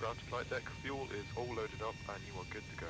ground to flight deck. Fuel is all loaded up and you are good to go.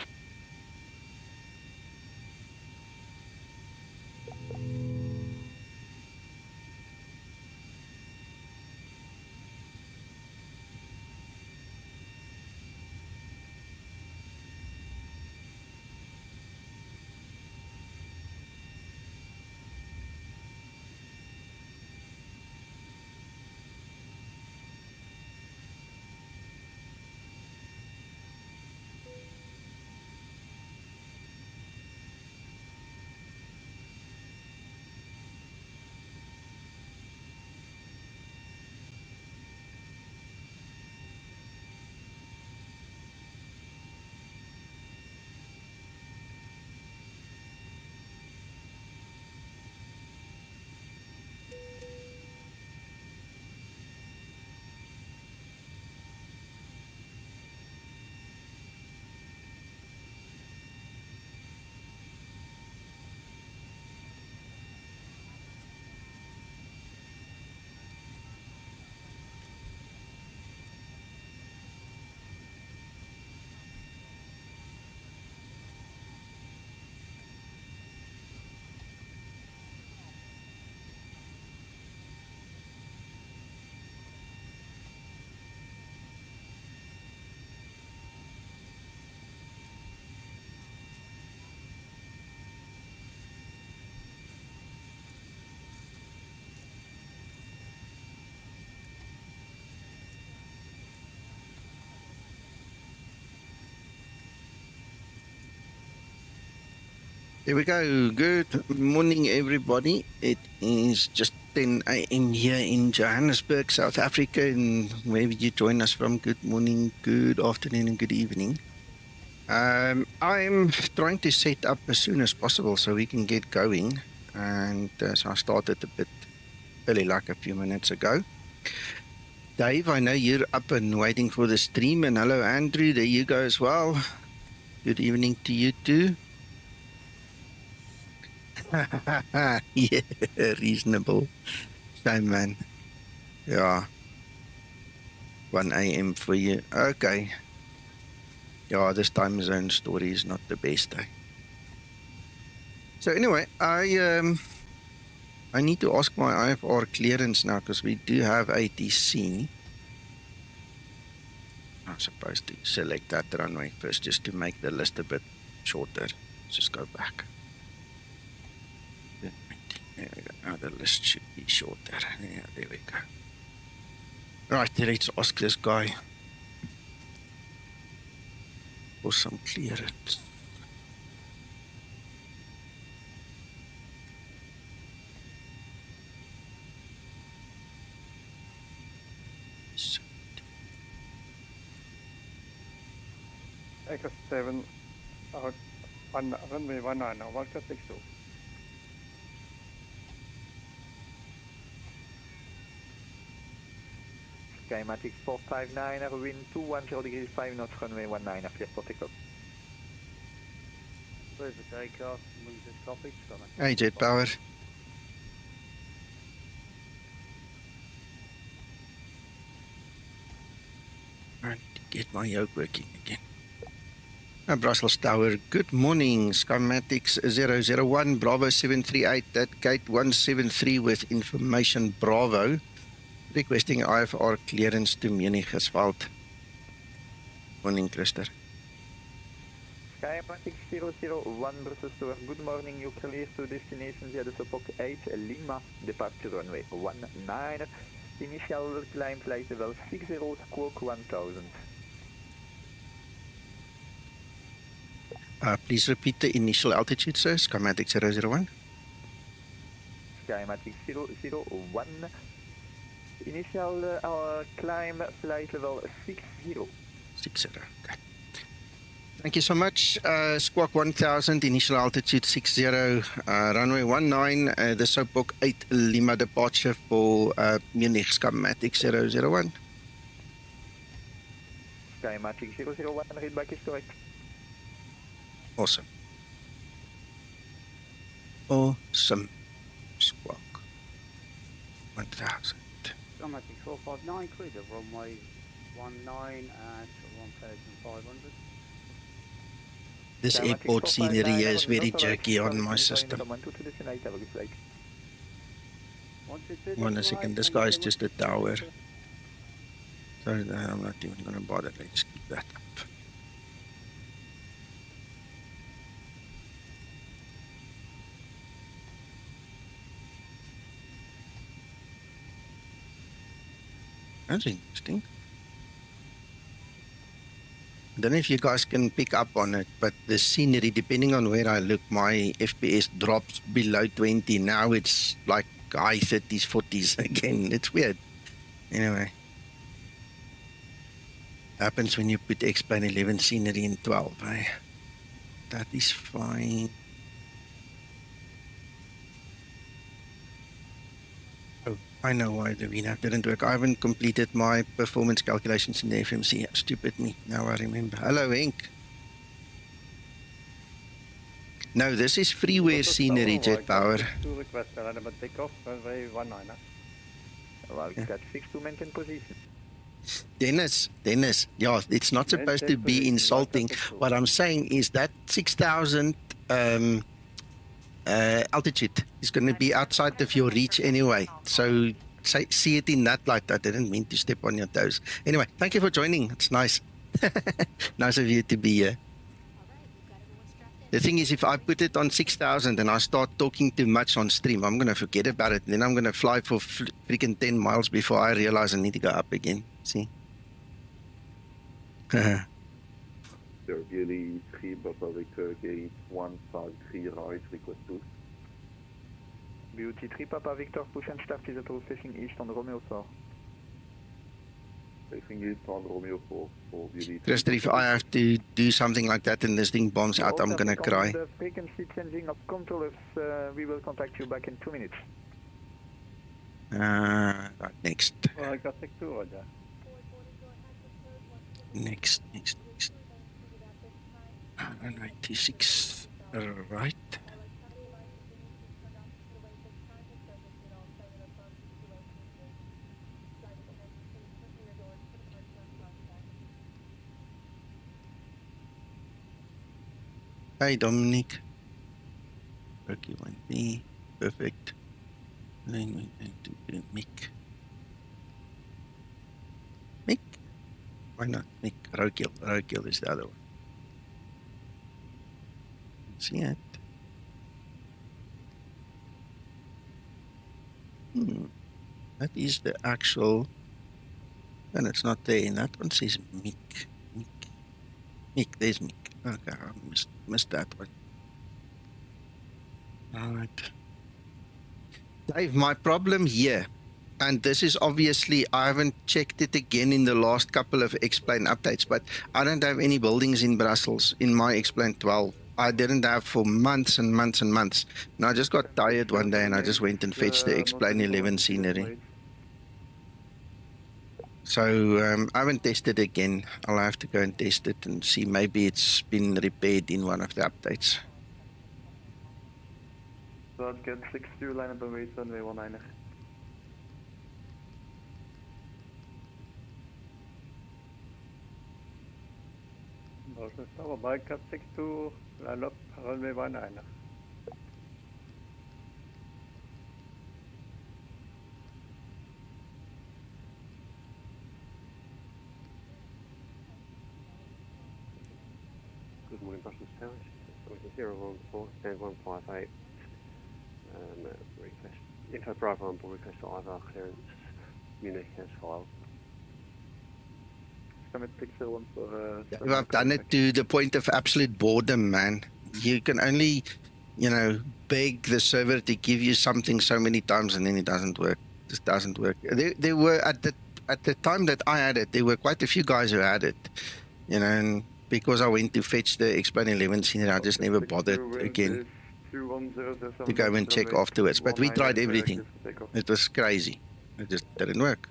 There we go. Good morning, everybody. It is just 10 a.m. here in Johannesburg, South Africa, and wherever you join us from, good morning, good afternoon, and good evening. I'm trying to set up as soon as possible so we can get going, and so I started a bit early, like a few minutes ago. Dave, I know you're up and waiting for the stream, and hello, Andrew. There you go as well. Good evening to you too. Yeah, reasonable. Same, man. Yeah. 1 a.m. for you. Okay. Yeah, this time zone story is not the best, eh? So anyway, I need to ask my IFR clearance now because we do have ATC. I'm supposed to select that runway first just to make the list a bit shorter. Let's just go back. There we go. Now the list should be shorter. Yeah, there we go. Right, let's ask this guy for some clearance. Echo 7 out on runway 19 now, Volker 62. Skymatix 459, wind 210 degrees 5 knots, runway 19, clear for takeoff. Clear for takeoff, move this copy. Hey, Jet Power. Trying to get my yoke working again. Brussels Tower, good morning. Skymatix 001, Bravo 738 at gate 173 with information Bravo. Requesting IFR clearance to Munich asphalt. Morning, Christer. Skymatix 001, Brussels Tower, good morning. You clear to destination via the SOPOK 8 Lima, departure runway 19. Initial climb flight level 60, squawk 1000. Please repeat the initial altitude, sir. Skymatix 001. Skymatix 001. Initial climb flight level 60. 60, okay. Thank you so much. Squawk 1000, initial altitude 60, runway 19, the SOPOK 8 Lima departure for Munich, Skymatix 001. Skymatix 001, readback is correct. Awesome. Awesome. Squawk 1000. Skymatix 459, clear the runway 19 at 1,500. This airport scenery here is very jerky on my system. 1 second, this guy is just a tower. So I'm not even going to bother. Let's keep that up. That's interesting. I don't know if you guys can pick up on it, but the scenery, depending on where I look, my FPS drops below 20. Now it's like high 30s, 40s again. It's weird. Anyway. Happens when you put X-Plane 11 scenery in 12. Eh? That is fine. Oh, I know why the VNAV didn't work. I haven't completed my performance calculations in the FMC. Stupid me. Now I remember. Hello, Ink. No, this is freeware scenery, Jet Power. To request about takeoff, runway 19. Well, got 6 to maintain position. Dennis, yeah, it's not supposed to be insulting. What I'm saying is that 6,000 altitude is going to be outside of your reach anyway. So see it in that light. I didn't mean to step on your toes. Anyway, thank you for joining. It's nice. Nice of you to be here. The thing is, if I put it on 6,000 and I start talking too much on stream, I'm going to forget about it. Then I'm going to fly for freaking 10 miles before I realize I need to go up again. See? Beauty 3 Papa Victor gate 153 right, request 2. Beauty 3 Papa Victor, push and start is at all facing east on Romeo 4. Facing east on Romeo 4 for Beauty 3. Just if I have to do something like that and this thing bombs out, I'm going to cry. The frequency changing of controllers, we will contact you back in 2 minutes. Right, next. Well, I got 2 Roger. Next. 96, right. Hi, Dominic. Okay, 1B, perfect. Then we going to do Mick. Why not Mick? ROKIL is the other one. See it? That is the actual, and it's not there. And that one says Mick. There's Mick. Okay, I missed that one. All right. Dave, my problem here, and this is obviously, I haven't checked it again in the last couple of X-Plane updates, but I don't have any buildings in Brussels in my X-Plane 12. I didn't have for months and months and months. And I just got tired one day and I just went and fetched the X-Plane 11 scenery. So I haven't tested again. I'll have to go and test it and see. Maybe it's been repaired in one of the updates. So I'd get 62 line up and wait runway 19. Tower bike cut 62, line up, runway 19. Good morning, Brussels Tower. So 014, stand 158. Request. Info driver on board request for IVR clearance. Munich has filed. I've done it to the point of absolute boredom, man. You can only, beg the server to give you something so many times and then it doesn't work. It just doesn't work. There were, at the time that I had it, there were quite a few guys who had it, and because I went to fetch the X-Plane 11 scenery, I just never bothered again to go and check afterwards. But we tried everything. It was crazy. It just didn't work.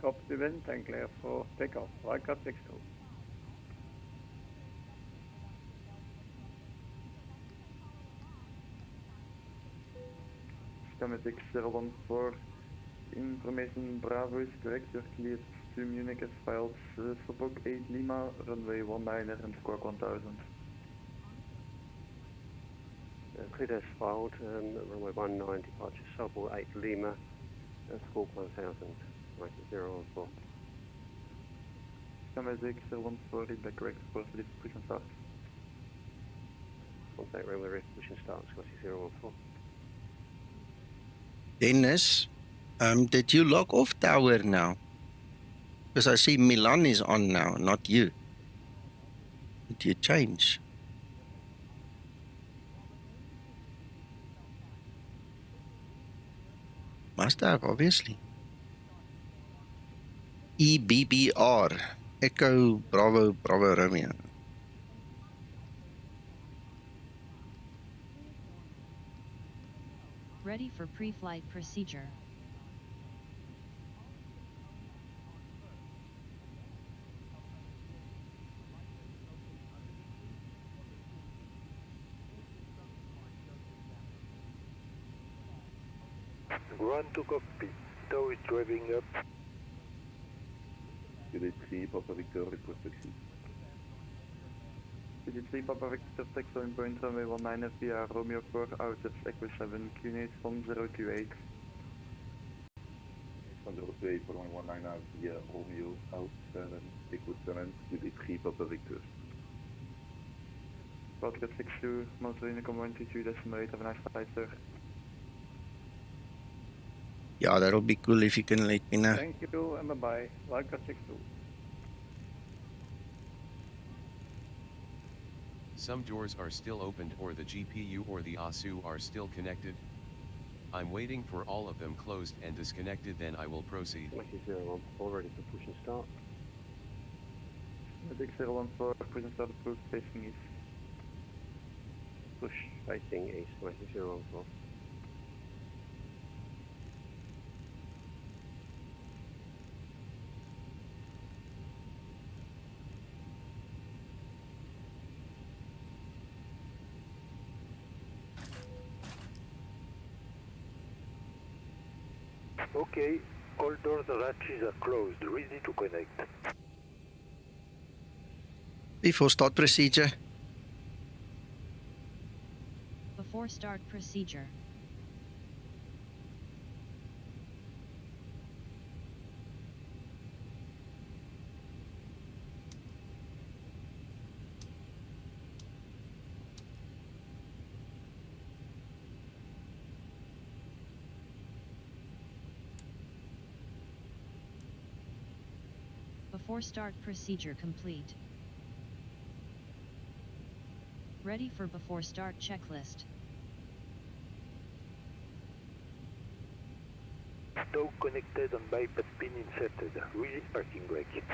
Copy the wind and clear for takeoff. I cut 62. Skymatix 014, information Bravo is correct, you're cleared to Munich as filed, SOPOK 8 Lima, runway 19 and squawk 1000. Cleared as filed, runway 19, departure SOPOK 8 Lima, squawk 1000, 014. Skymatix 14, read back correct, positive push and start. Contact runway push and start, Skymatix 014. Dennis, did you log off tower now? Because I see Milan is on now, not you. Did you change? Must have, obviously. EBBR, Echo Bravo Bravo Romeo. Ready for pre-flight procedure. Ground to copy. Tow is driving up. UD3 Papa Victor report taxi. UD3 Papa Victor taxi on point runway 19 via Romeo 4 out of Echo 7 QNH 1028. 102 for 119 out via Romeo out 7 Echo 7 UD3 Papa Victor. Podcast 62 motor in 122.8, have a nice flight sir. Yeah, that'll be cool if you can let me know. Thank you and bye-bye. Wildcat 62. Some doors are still opened or the GPU or the ASU are still connected. I'm waiting for all of them closed and disconnected, then I will proceed. Skymatix 014, ready for push and start. Skymatix 014, push and start approved, facing east. Push facing east, Skymatix 014. Okay, all doors and hatches are closed, ready to connect. Before start procedure. Before start procedure. Before start procedure complete. Ready for before start checklist. Tow connected and bypass pin inserted. Release parking brake.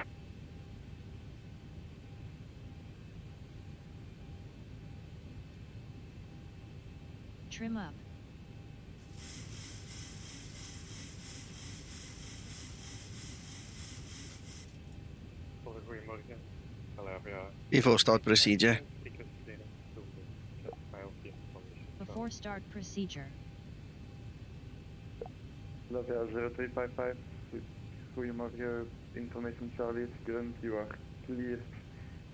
Trim up. Before start procedure. Before start procedure. Lavia 0355, goedemorgen, information Charlie, it's current, you are cleared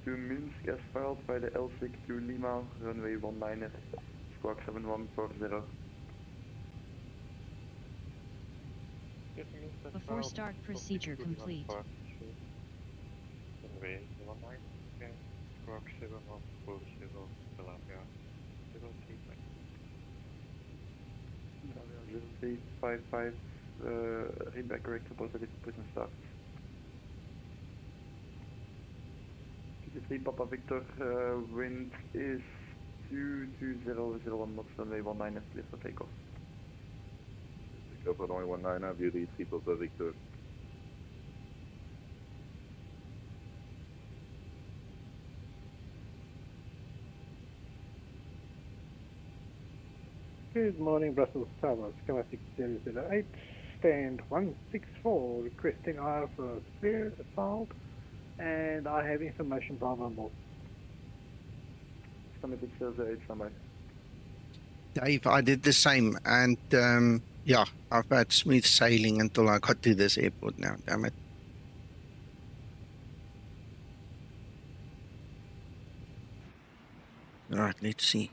to Munich as filed by the L6 to Lima, runway 19, squawk 7140. Before start procedure complete. Runway 19, squawk 7140, Lavia 0355, read back correct, positive push and start. 53 Papa Victor, wind is 22001 knots, runway 19, clear for takeoff. Takeoff runway 19 via the 3 Papa Victor. Good morning, Brussels Tower, Skymatix 008, stand 164, requesting IR for filed, and I have information from on board. Skymatix 08, standby. Dave, I did the same, and yeah, I've had smooth sailing until I got to this airport now, damn it. Right, let's see.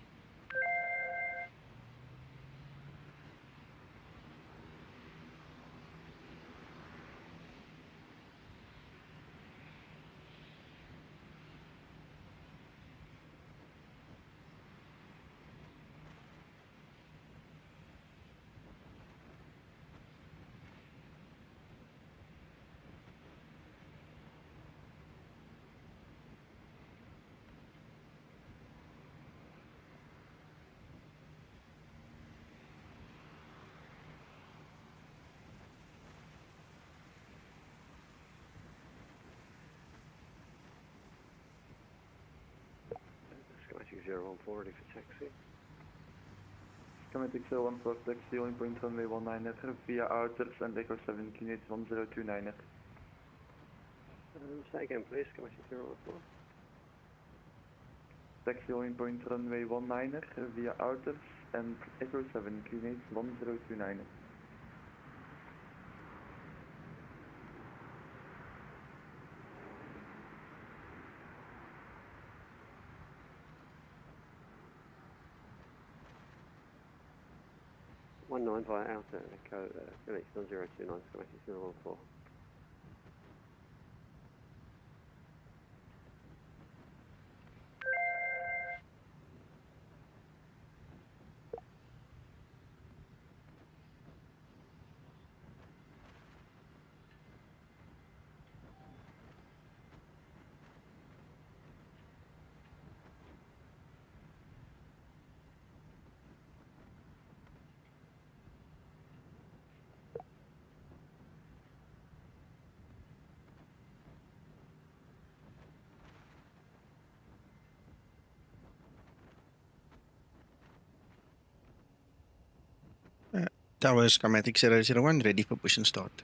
Skymatic 014 ready for taxi. Skymatic 014 taxi, only point runway 19 via outers and Echo 7 Kinet 1029. Say again please, Skymatic 014. Taxi only point runway 19 via outers and Echo 7 Kinet 1029. One 9 via outer Echo Phoenix 1029, Skymatic 014. Tower Skymatic 001, ready for push and start.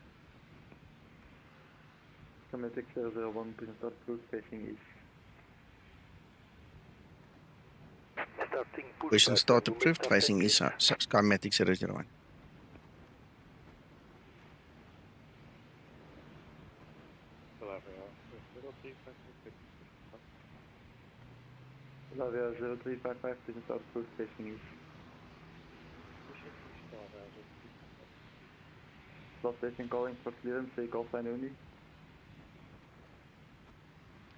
Skymatic 001 push and start, cruise facing east. Starting Push and start approved, facing east, Skymatic 001. Lavia 0355 push and start, cruise facing east. Slot station calling for clearance, take off line only.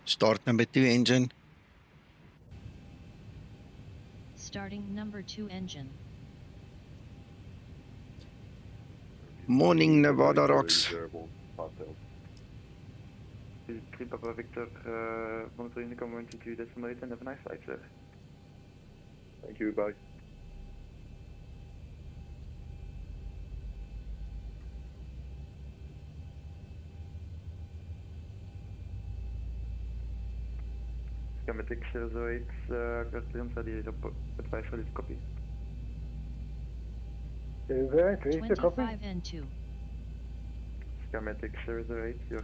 Start number 2 engine. Starting number 2 engine. Morning, Nevada Rocks. 3 Papa Victor, monitoring the command 12.8 and have a nice flight, sir. Thank you, bye. Skymatic 008, clearance ready, advice ready to copy. 008, ready to copy. 25 and 2. Skymatic 008, your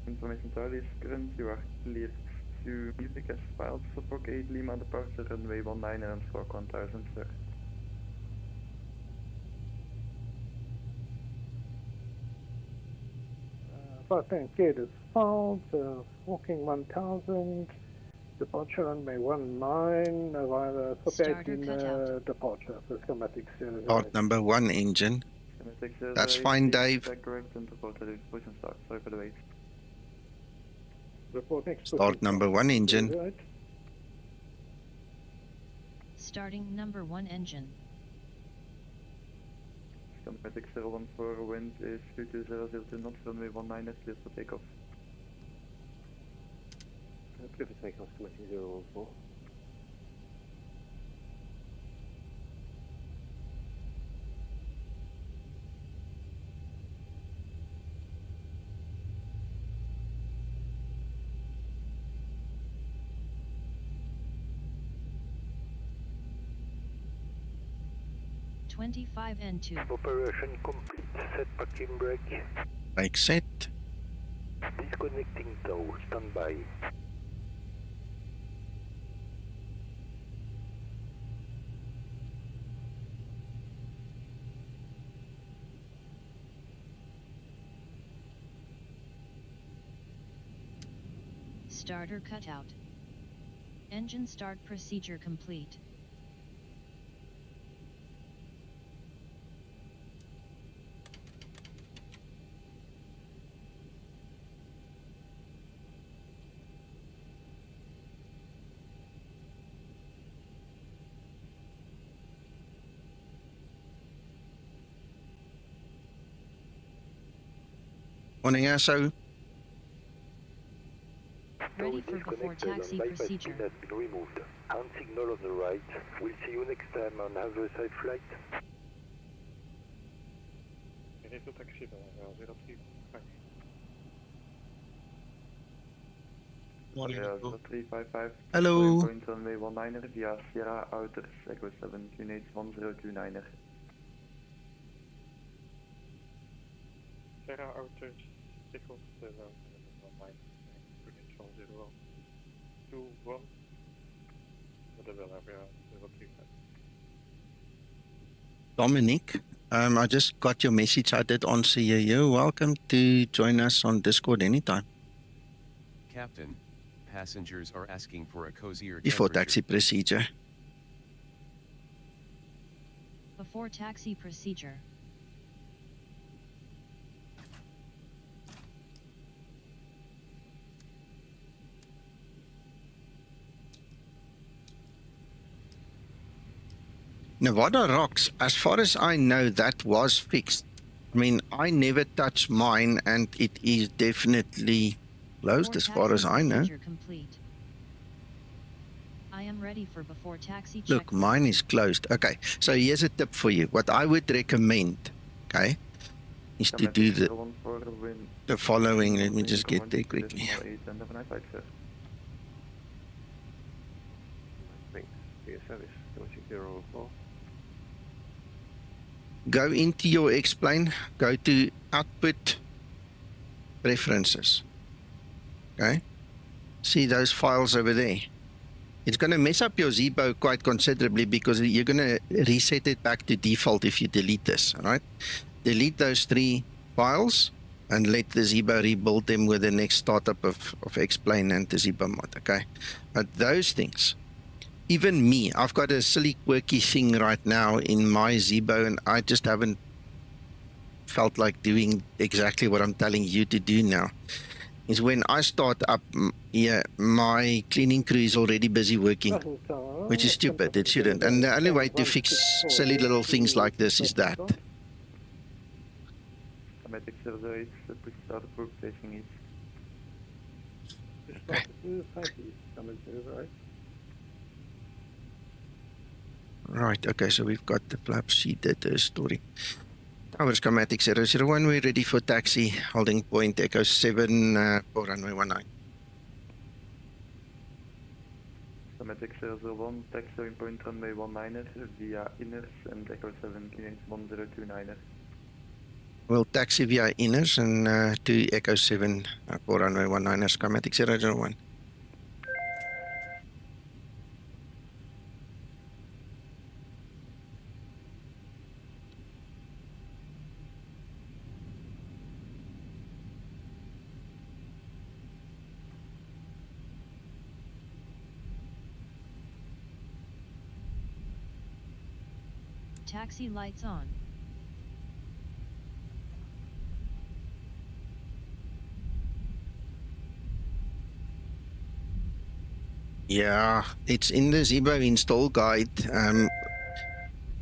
information tower is current, you are cleared to Munich as filed, SOPOK 8 Lima departure, runway 19 and squawk 1000, sir. Flight plan cleared is filed, walking 1000, departure runway 19 via the Starter 18 cutout. departure for Skymatic 008. Start number 1 engine. Skymatic 008, That's fine, Dave. correct and report ready for push and start, sorry for the wait. Report next. Start number 1 engine. 008. Starting number 1 engine. Skymatic 014, wind is 22002 knots, runway 19 is cleared for takeoff. Clear for takeoff, Skymatic 014. Twenty-five and 2. Operation complete. Set parking brake. Brake set. Disconnecting tow. Standby. Starter cutout. Engine start procedure complete. Morning, ASO. Ready for before taxi procedure. Has been removed. Hand signal on the right. We'll see you next time on other side flight. Morning. 0355. Hello. Point runway 19er via Sierra Outer Echo 7 units 1029er. Sierra Outer Echo 7 21 Dominic, I just got your message. I did answer you. You're welcome to join us on Discord anytime. Captain, passengers are asking for a cozier Before temperature. taxi procedure. Before taxi procedure. Nevada rocks, as far as I know, that was fixed. I mean, I never touched mine, and it is definitely closed as far as I know. Complete. I am ready for before taxi check. Look, mine is closed. Okay, so here's a tip for you. What I would recommend, okay, is to do the following. Let me just get there quickly. Thanks for your service. 064. Go into your X-plane, go to Output Preferences. Okay, see those files over there. It's going to mess up your Zibo quite considerably because you're going to reset it back to default if you delete this, all right? Delete those 3 files and let the Zibo rebuild them with the next startup of X-plane and the Zibomod, okay? But those things, even me, I've got a silly quirky thing right now in my Zibo, and I just haven't felt like doing exactly what I'm telling you to do now. Is when I start up, my cleaning crew is already busy working, which is stupid. It shouldn't. And the only way to fix silly little things like this is that. Right, okay, so we've got the flap sheet data story. Tower Skymatix 001, we're ready for taxi, holding point Echo 7 for runway 19. Skymatix 001, taxiing point runway 19er via inners and Echo 7 units 1029er. We'll taxi via inners and to Echo 7 for runway 19er, Skymatix 001. Taxi lights on. Yeah, it's in the Zibo install guide.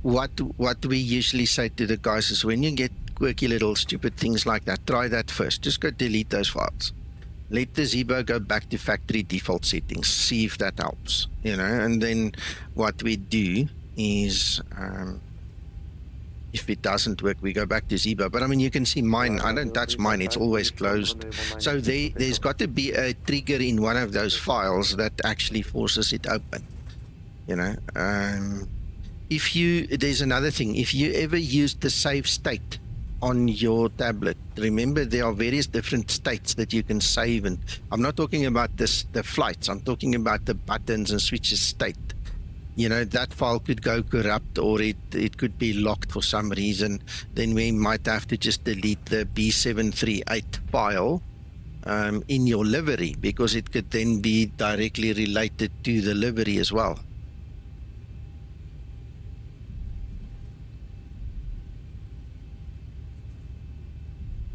What we usually say to the guys is when you get quirky little stupid things like that, try that first. Just go delete those files. Let the Zibo go back to factory default settings. See if that helps, you know. And then what we do is, if it doesn't work, we go back to Zibo. But I mean, you can see mine. I don't touch mine. It's always closed. So there's got to be a trigger in one of those files that actually forces it open. You know. There's another thing. If you ever use the save state on your tablet, remember there are various different states that you can save. And I'm not talking about the flights. I'm talking about the buttons and switches state. You know, that file could go corrupt, or it could be locked for some reason. Then we might have to just delete the B738 file in your livery, because it could then be directly related to the livery as well.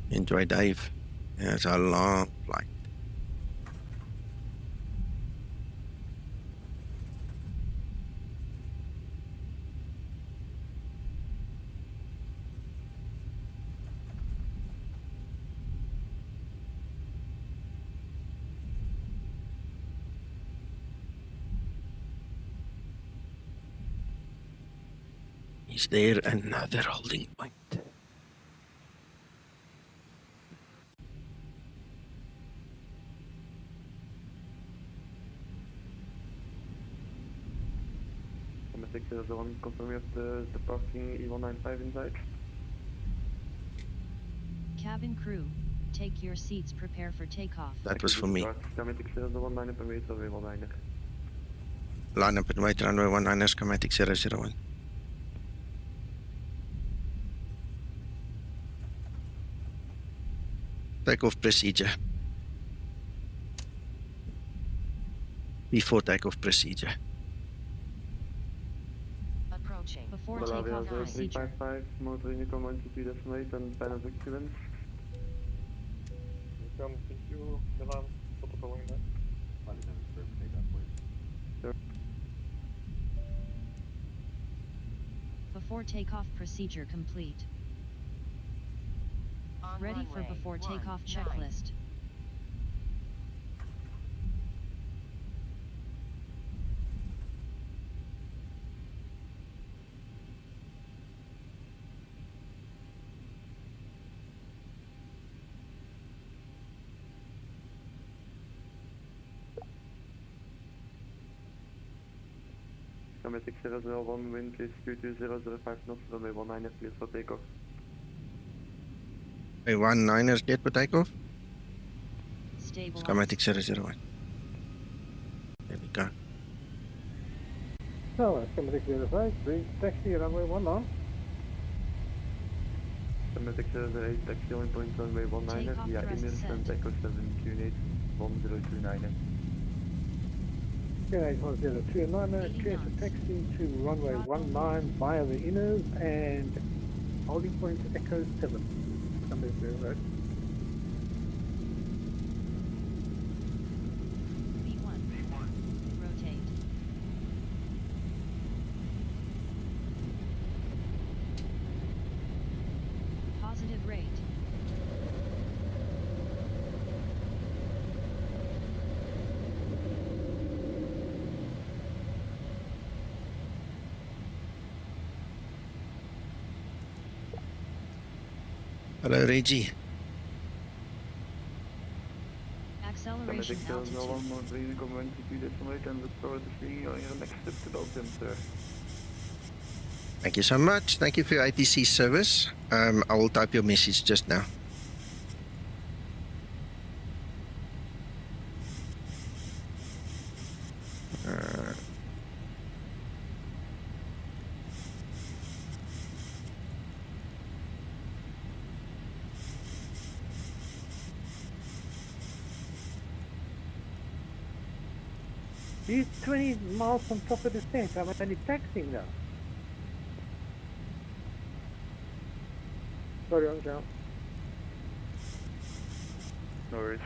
Enjoy, Dave. It's a long flight. Is there another holding point? Skymatix confirm you have the parking E195 inside. Cabin crew, take your seats, prepare for takeoff. That was for me. Skymatix 019 per meter, runway 19. Line up and wait, runway 19, Skymatix 001. Takeoff procedure. Before takeoff procedure. Approaching. Before Malavia takeoff procedure. 0355, motor Unicom 122.8 and final turbulence. Come, thank you, Milan, for following that. Before takeoff procedure complete. Ready for before takeoff checklist. Skymatix 001, wind is Q2 005 knots, runway 19 clear for takeoff. Hey, 19 is cleared for takeoff. Stabilize. Skymatix 001. There we go. So, Skymatix 05, bridge taxi runway 19. Skymatix 08, taxi on point runway 19 Takeoff via thrust Emirates set. and takeoff 7Q8 1029. QNH 1029, 80 clear knots. for taxi to runway 19 via the inners and holding point Echo 7. Skymatix 08. V1. Rotate. Positive rate. Hello, Reggie. Acceleration Skymatix altitude. 001, motor Unicom 122.8 and look forward to seeing you on your next trip to Belgium, sir. Thank you so much. Thank you for your ATC service. I will type your message just now. He's 20 miles from top of the descent. I'm only taxiing now. Sorry, on down. No worries.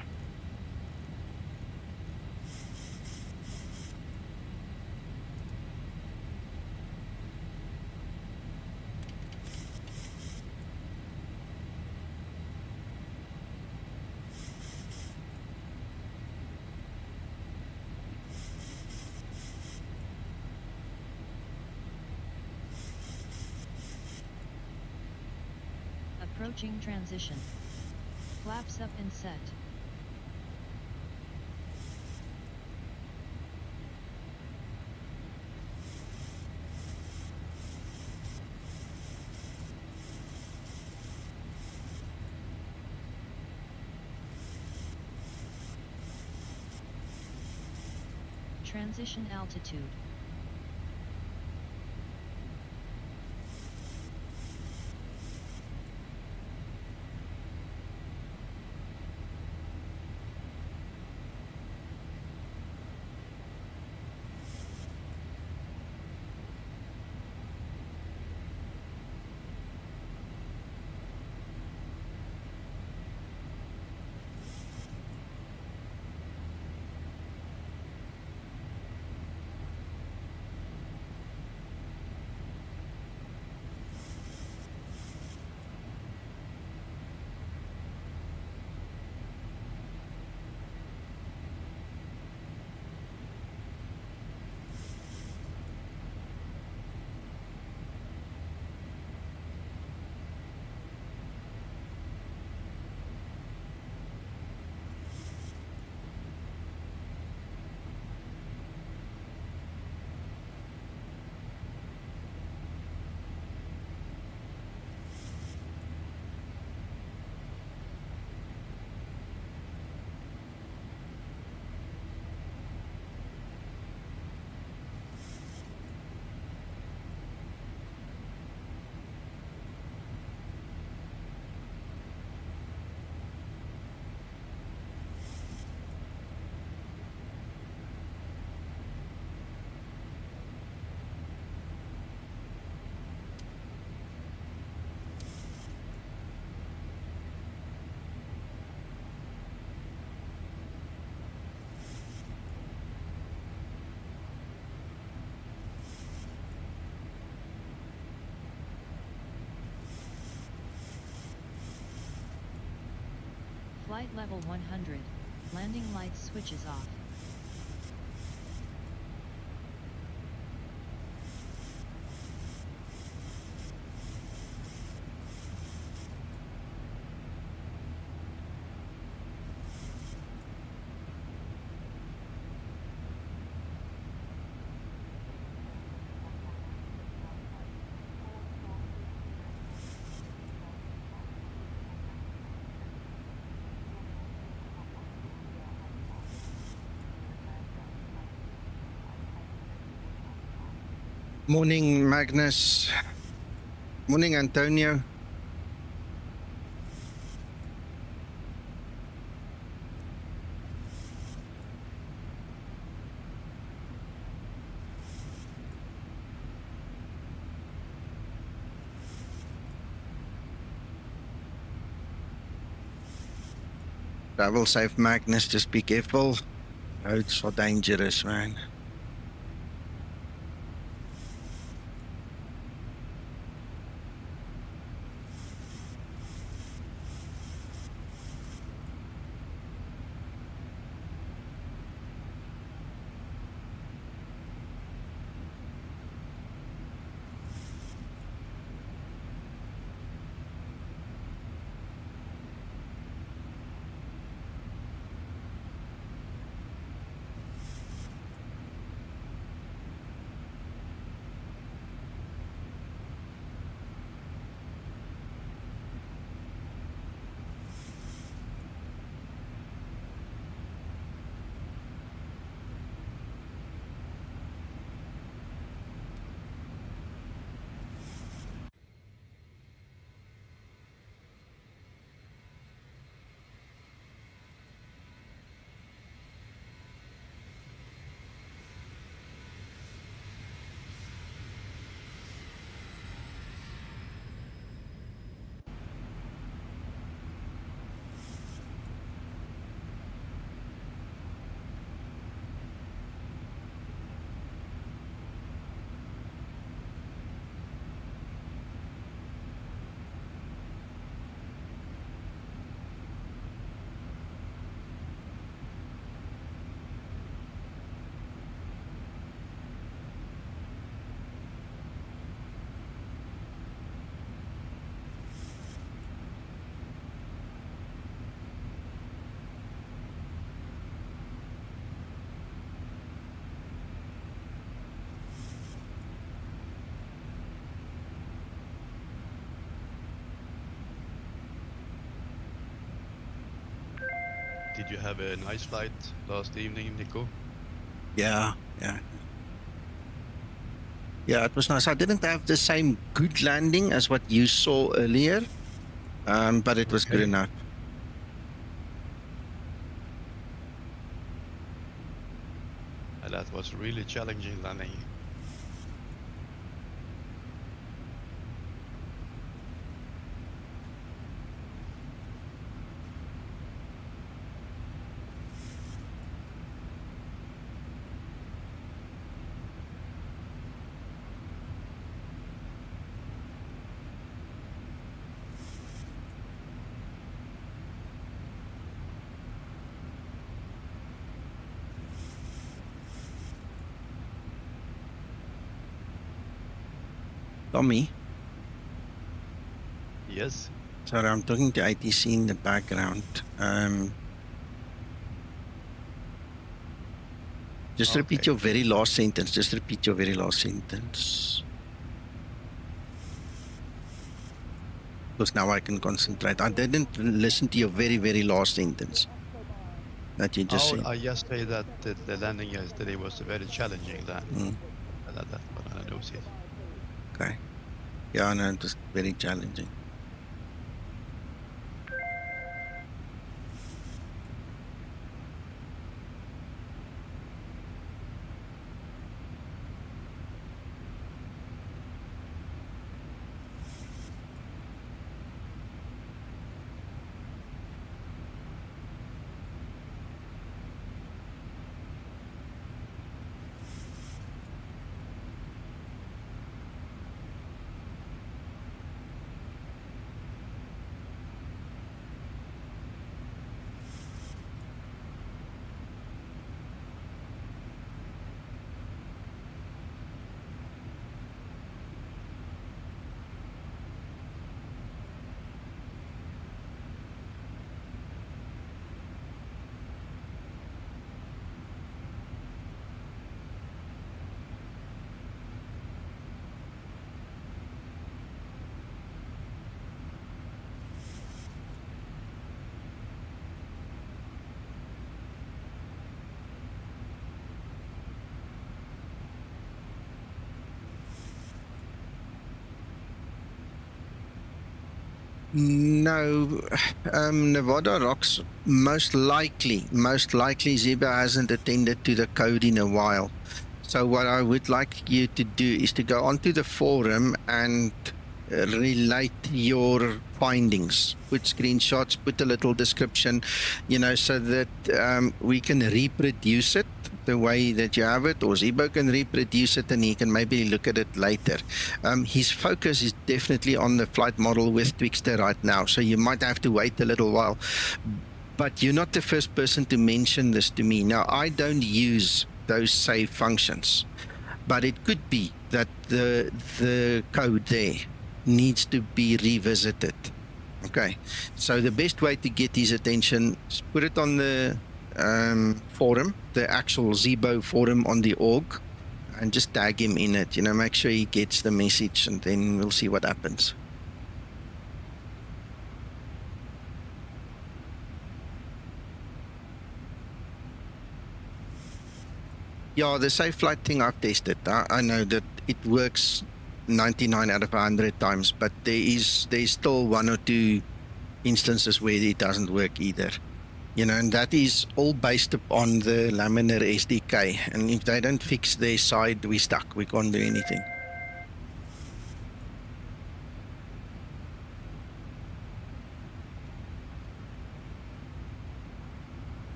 Approaching transition. Flaps up and set. Transition altitude. Flight level 100. Landing lights switches off. Morning, Magnus. Morning, Antonio. Travel safe, Magnus. Just be careful. Roads are dangerous, man. Did you have a nice flight last evening, Nico? Yeah. Yeah, it was nice. I didn't have the same good landing as what you saw earlier, but it was good enough. And that was really challenging landing. Tommy? Yes? Sorry, I'm talking to ITC in the background. Just repeat your very last sentence. Just repeat your very last sentence. Because now I can concentrate. I didn't listen to your very, very last sentence that you just said. I just say that the landing yesterday was a very challenging land. That's what I noticed. Okay. Yeah, no, it was very challenging. No, Nevada Rocks, most likely Zibo hasn't attended to the code in a while. So what I would like you to do is to go onto the forum and relate your findings, put screenshots, put a little description, so that we can reproduce it the way that you have it, or Zibo can reproduce it and he can maybe look at it later. His focus is definitely on the flight model with Twixtor right now, so you might have to wait a little while. But you're not the first person to mention this to me. Now, I don't use those save functions, but it could be that the code there needs to be revisited. Okay, so the best way to get his attention is put it on the forum, the actual Zibo forum on the org, and just tag him in it, make sure he gets the message, and then we'll see what happens. Yeah, the safe flight thing I've tested. I know that it works 99 out of 100 times, but there's still one or two instances where it doesn't work either. And that is all based upon the laminar SDK. And if they don't fix their side, we're stuck. We can't do anything.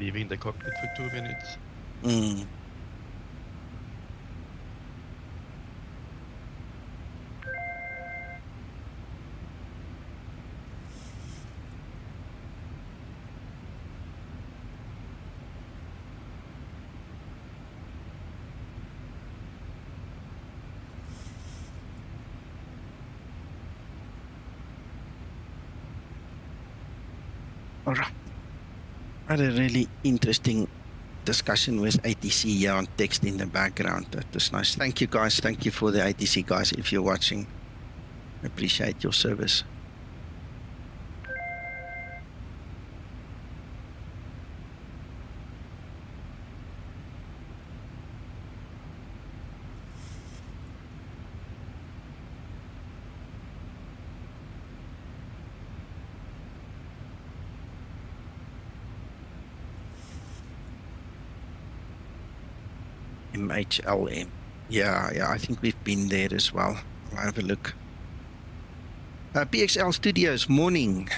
Leaving the cockpit for 2 minutes. All right. I had a really interesting discussion with ATC here on text in the background. That was nice. Thank you, guys. Thank you for the ATC guys if you're watching. I appreciate your service. MHLM. Yeah, I think we've been there as well. I'll have a look. PXL Studios, morning.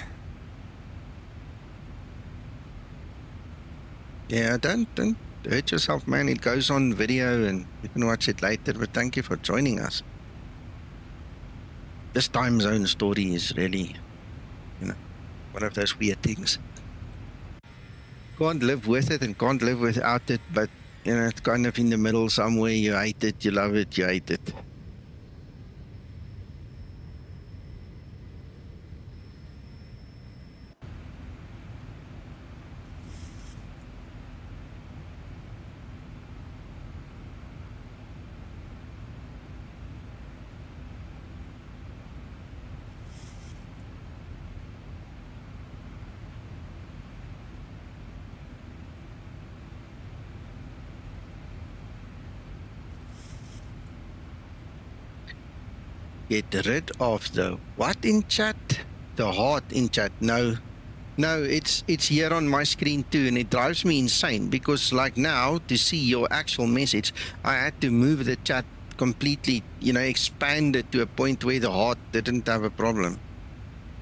Yeah, don't hurt yourself, man. It goes on video and you can watch it later, but thank you for joining us. This time zone story is really, one of those weird things. Can't live with it and can't live without it, but it's kind of in the middle somewhere. You hate it, you love it, you hate it. Get rid of the what in chat? The heart in chat. No, it's here on my screen too, and it drives me insane because like now to see your actual message, I had to move the chat completely, expand it to a point where the heart didn't have a problem.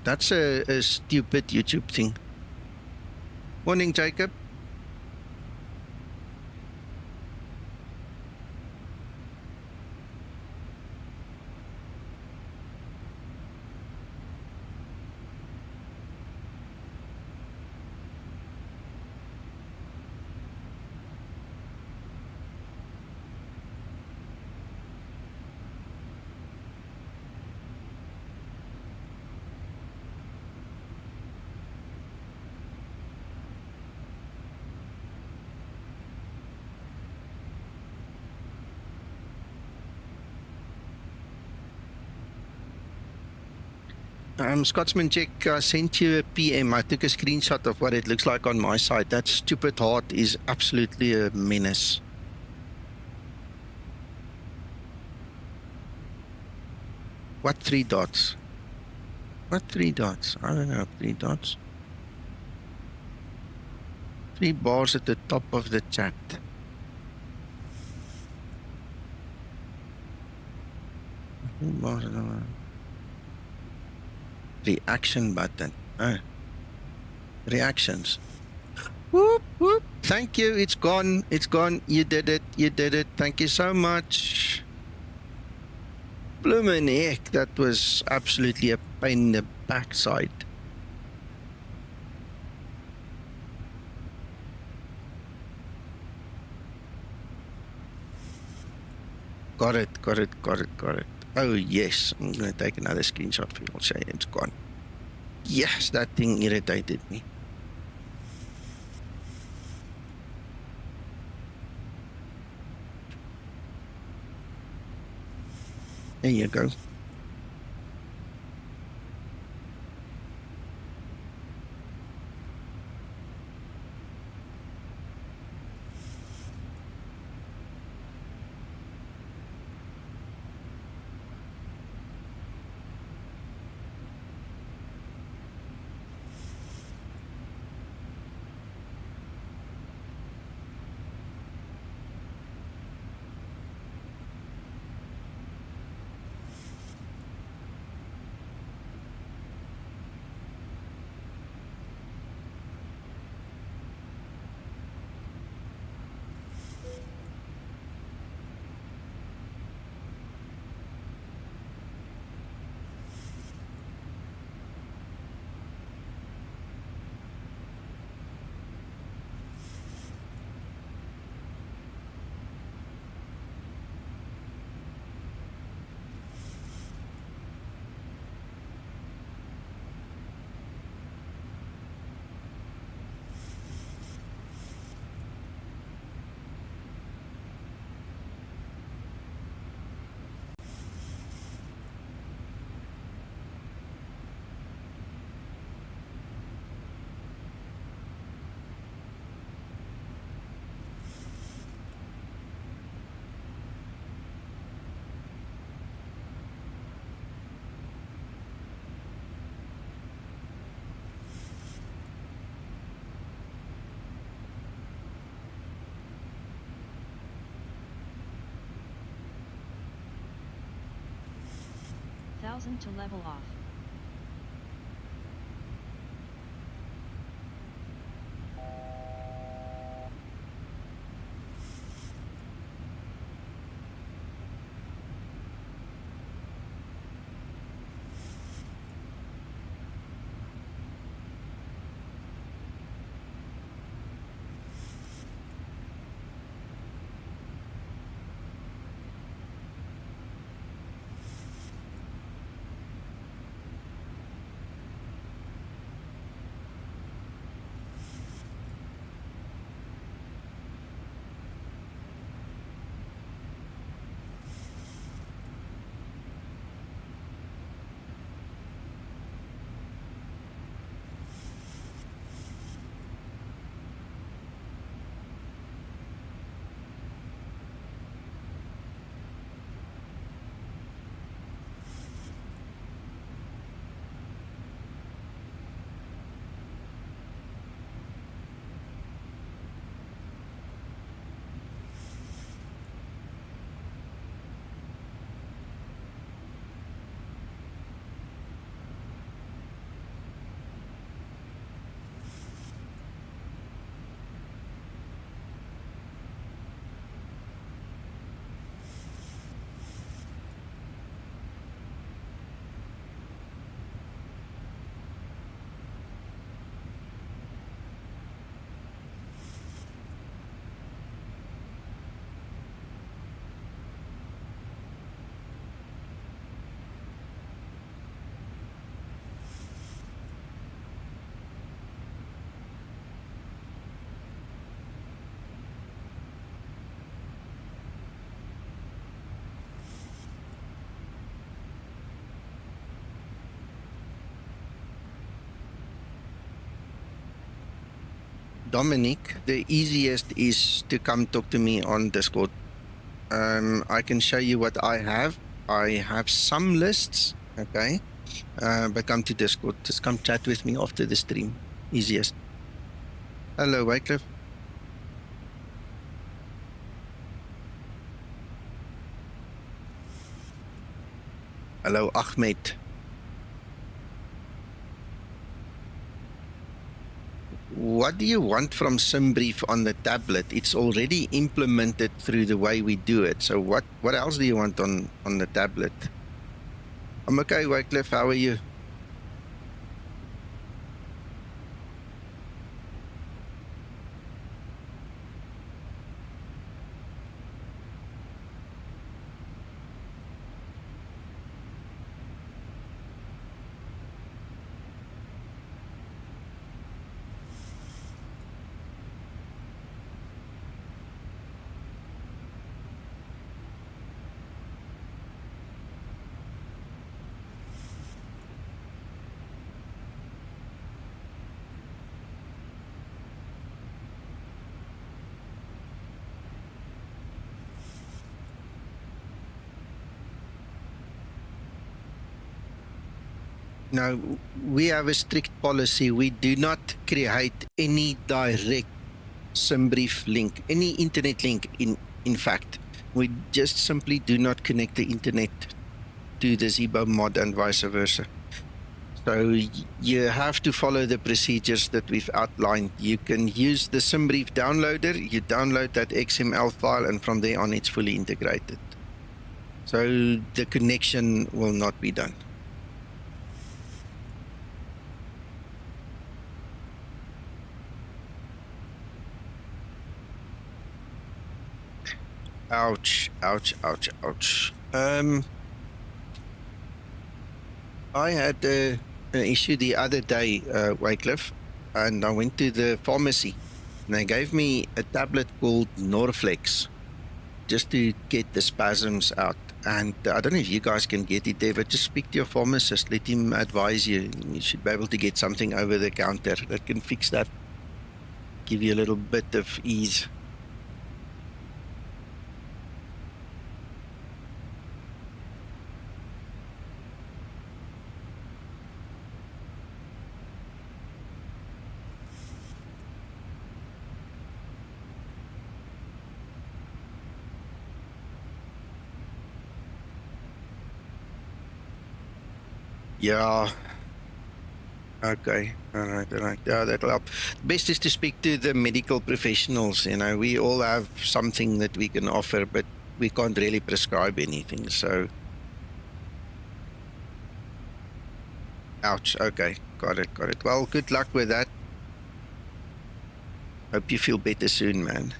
That's a stupid YouTube thing. Morning, Jacob. Scotsman Jack, I sent you a PM. I took a screenshot of what it looks like on my side. That stupid heart is absolutely a menace. What 3 dots? What 3 dots? I don't know, 3 dots. 3 bars at the top of the chat. Reaction button. Oh. Reactions. Whoop, whoop. Thank you. It's gone. It's gone. You did it. You did it. Thank you so much. Bloomin' heck, that was absolutely a pain in the backside. Got it, got it, got it, got it. Oh, yes. I'm going to take another screenshot for you. I'll say it's gone. Yes, that thing irritated me. There you go. To level off. Dominic, the easiest is to come talk to me on Discord. I can show you what I have. I have some lists, okay? But come to Discord. Just come chat with me after the stream. Easiest. Hello, Wycliffe. Hello, Ahmed. What do you want from SimBrief on the tablet? It's already implemented through the way we do it. So what else do you want on the tablet? I'm okay, Wycliffe. How are you? Now, we have a strict policy. We do not create any direct SimBrief link, any internet link. In fact, we just simply do not connect the internet to the Zibomod and vice versa. So you have to follow the procedures that we've outlined. You can use the SimBrief downloader. You download that XML file, and from there on, it's fully integrated. So the connection will not be done. Ouch, ouch, ouch, ouch. I had an issue the other day, Wycliffe, and I went to the pharmacy, and they gave me a tablet called Norflex just to get the spasms out. And I don't know if you guys can get it there, but just speak to your pharmacist, let him advise you. You should be able to get something over the counter that can fix that, give you a little bit of ease. Yeah. Okay. All right. Yeah, that'll help. Best is to speak to the medical professionals. You know, we all have something that we can offer, but we can't really prescribe anything. So, ouch. Okay. Got it. Well, good luck with that. Hope you feel better soon, man.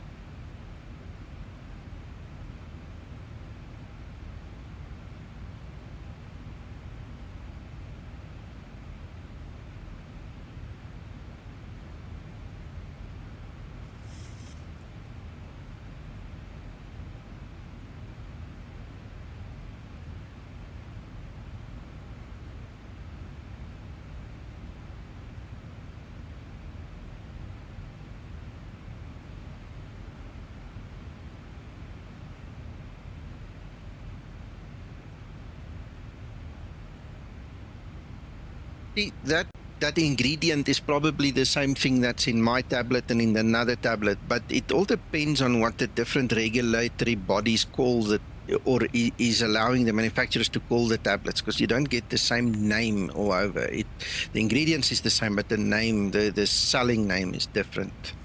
That ingredient is probably the same thing that's in my tablet and in another tablet, but it all depends on what the different regulatory bodies call it, or is allowing the manufacturers to call the tablets, because you don't get the same name all over. The ingredients is the same, but the name, the selling name is different.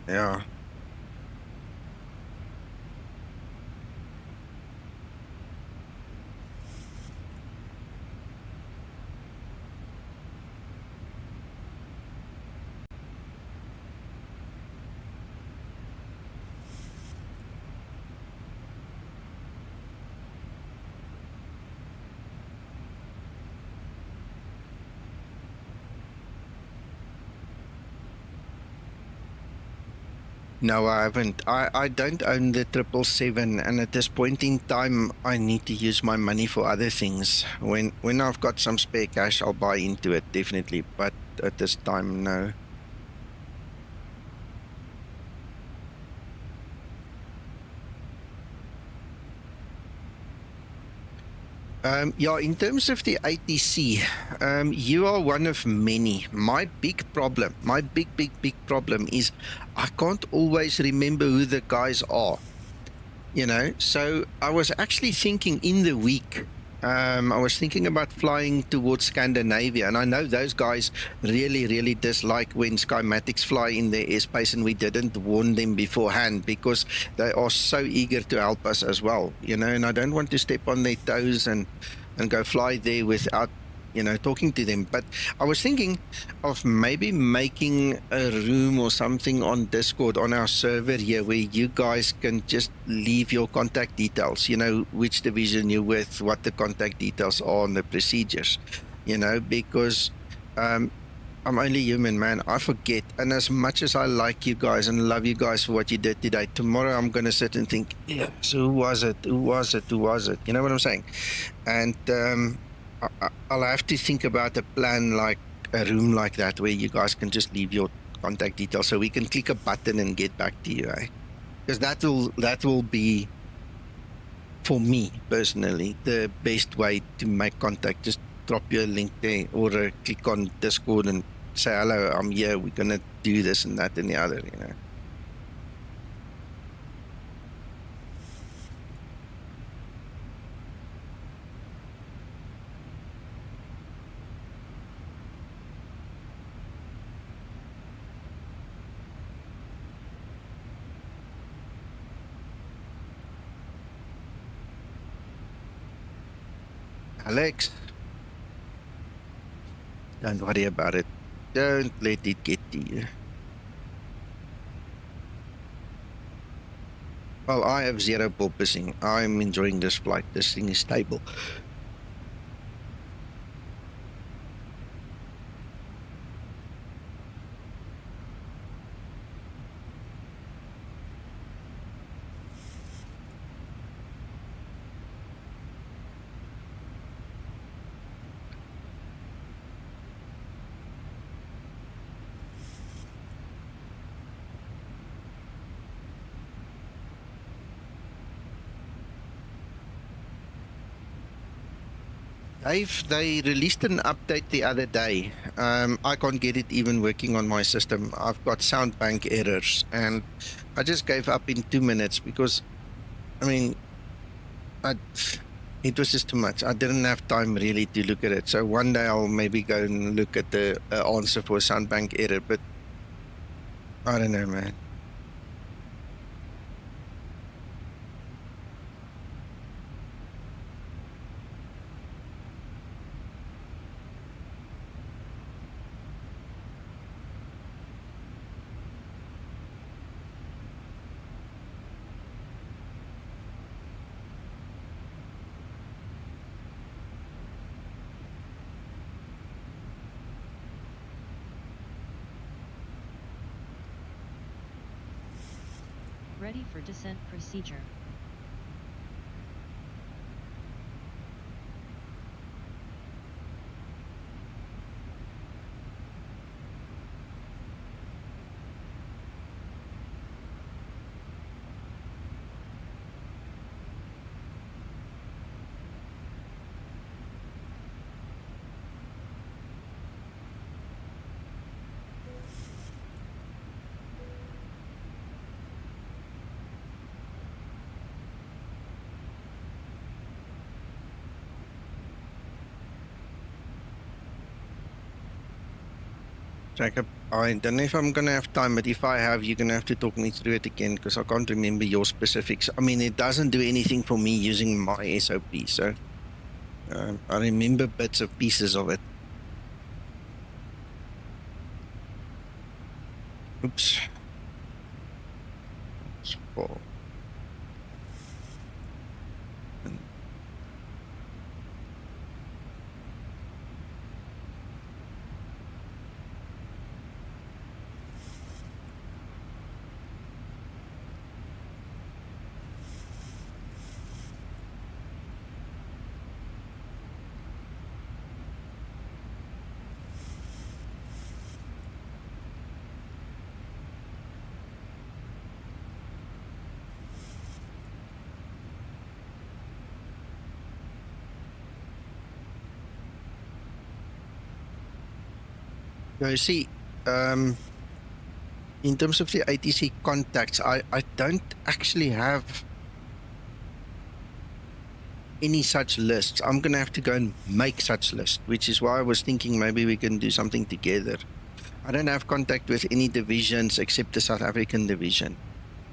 Yeah. No, I haven't. I don't own the 777, and at this point in time, I need to use my money for other things. When I've got some spare cash, I'll buy into it, definitely. But at this time, no. Yeah, in terms of the ATC, you are one of many. My big problem, my big problem is I can't always remember who the guys are. You know, so I was actually thinking in the week, I was thinking about flying towards Scandinavia, and I know those guys really dislike when Skymatix fly in their airspace and we didn't warn them beforehand, because they are so eager to help us as well, you know, and I don't want to step on their toes and go fly there without, you know, talking to them. But I was thinking of maybe making a room or something on Discord on our server here where you guys can just leave your contact details, you know, which division you're with, what the contact details are, and the procedures, you know, because I'm only human, man. I forget. And as much as I like you guys and love you guys for what you did today, tomorrow I'm going to sit and think, yeah, so who was it? Who was it? Who was it? You know what I'm saying? And I'll have to think about a plan, like a room like that, where you guys can just leave your contact details so we can click a button and get back to you, eh? Because that will be, for me personally, the best way to make contact. Just drop you a link there, or click on Discord and say, hello, I'm here, we're going to do this and that and the other, you know. Alex, don't worry about it. Don't let it get to you. Well, I have zero porpoising. I'm enjoying this flight. This thing is stable. They released an update the other day. I can't get it even working on my system. I've got sound bank errors, and I just gave up in 2 minutes because, I mean, it was just too much. I didn't have time really to look at it. So one day I'll maybe go and look at the answer for a sound bank error, but I don't know, man. Ready for descent procedure. Jacob, I don't know if I'm going to have time, but if I have, you're going to have to talk me through it again, because I can't remember your specifics. I mean, it doesn't do anything for me using my SOP, so I remember bits of pieces of it. Oops. Oh. You see, in terms of the ATC contacts, I don't actually have any such lists. I'm going to have to go and make such lists, which is why I was thinking maybe we can do something together. I don't have contact with any divisions except the South African division,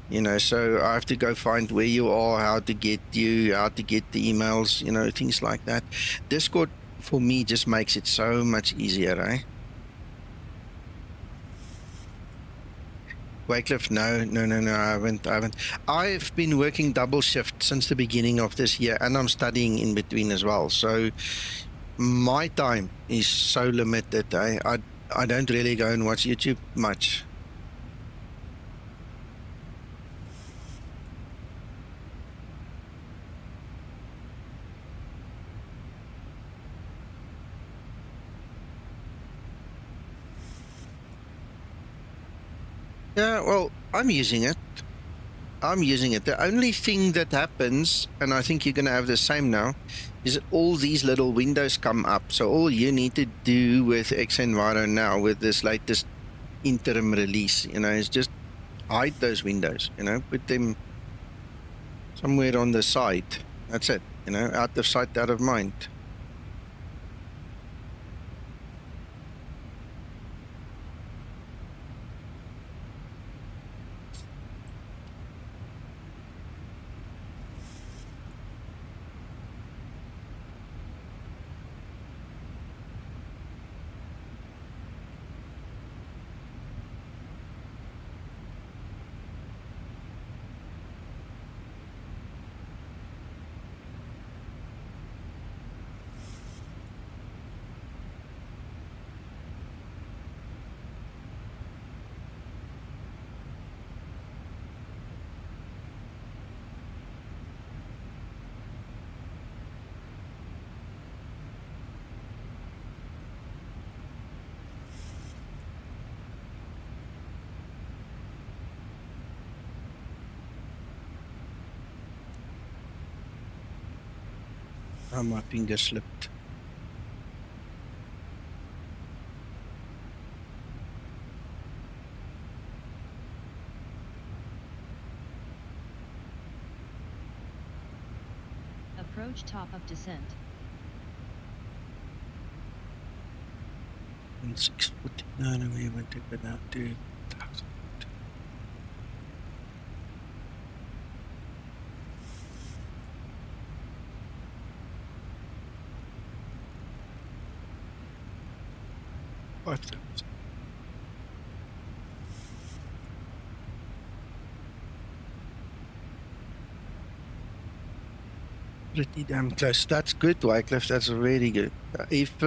you know, so I have to go find where you are, how to get you, how to get the emails, you know, things like that. Discord for me just makes it so much easier, eh? Wycliffe, no, I haven't. I've been working double shift since the beginning of this year, and I'm studying in between as well. So my time is so limited. I don't really go and watch YouTube much. Yeah, well, I'm using it. The only thing that happens, and I think you're going to have the same now, is all these little windows come up. So all you need to do with xEnviro now, with this latest interim release, you know, is just hide those windows, you know, put them somewhere on the side. That's it, you know, out of sight, out of mind. Oh, my finger slipped. Approach top of descent. 649, and we went to go down to 1,000. Pretty damn close. That's good, Wycliffe. That's really good. If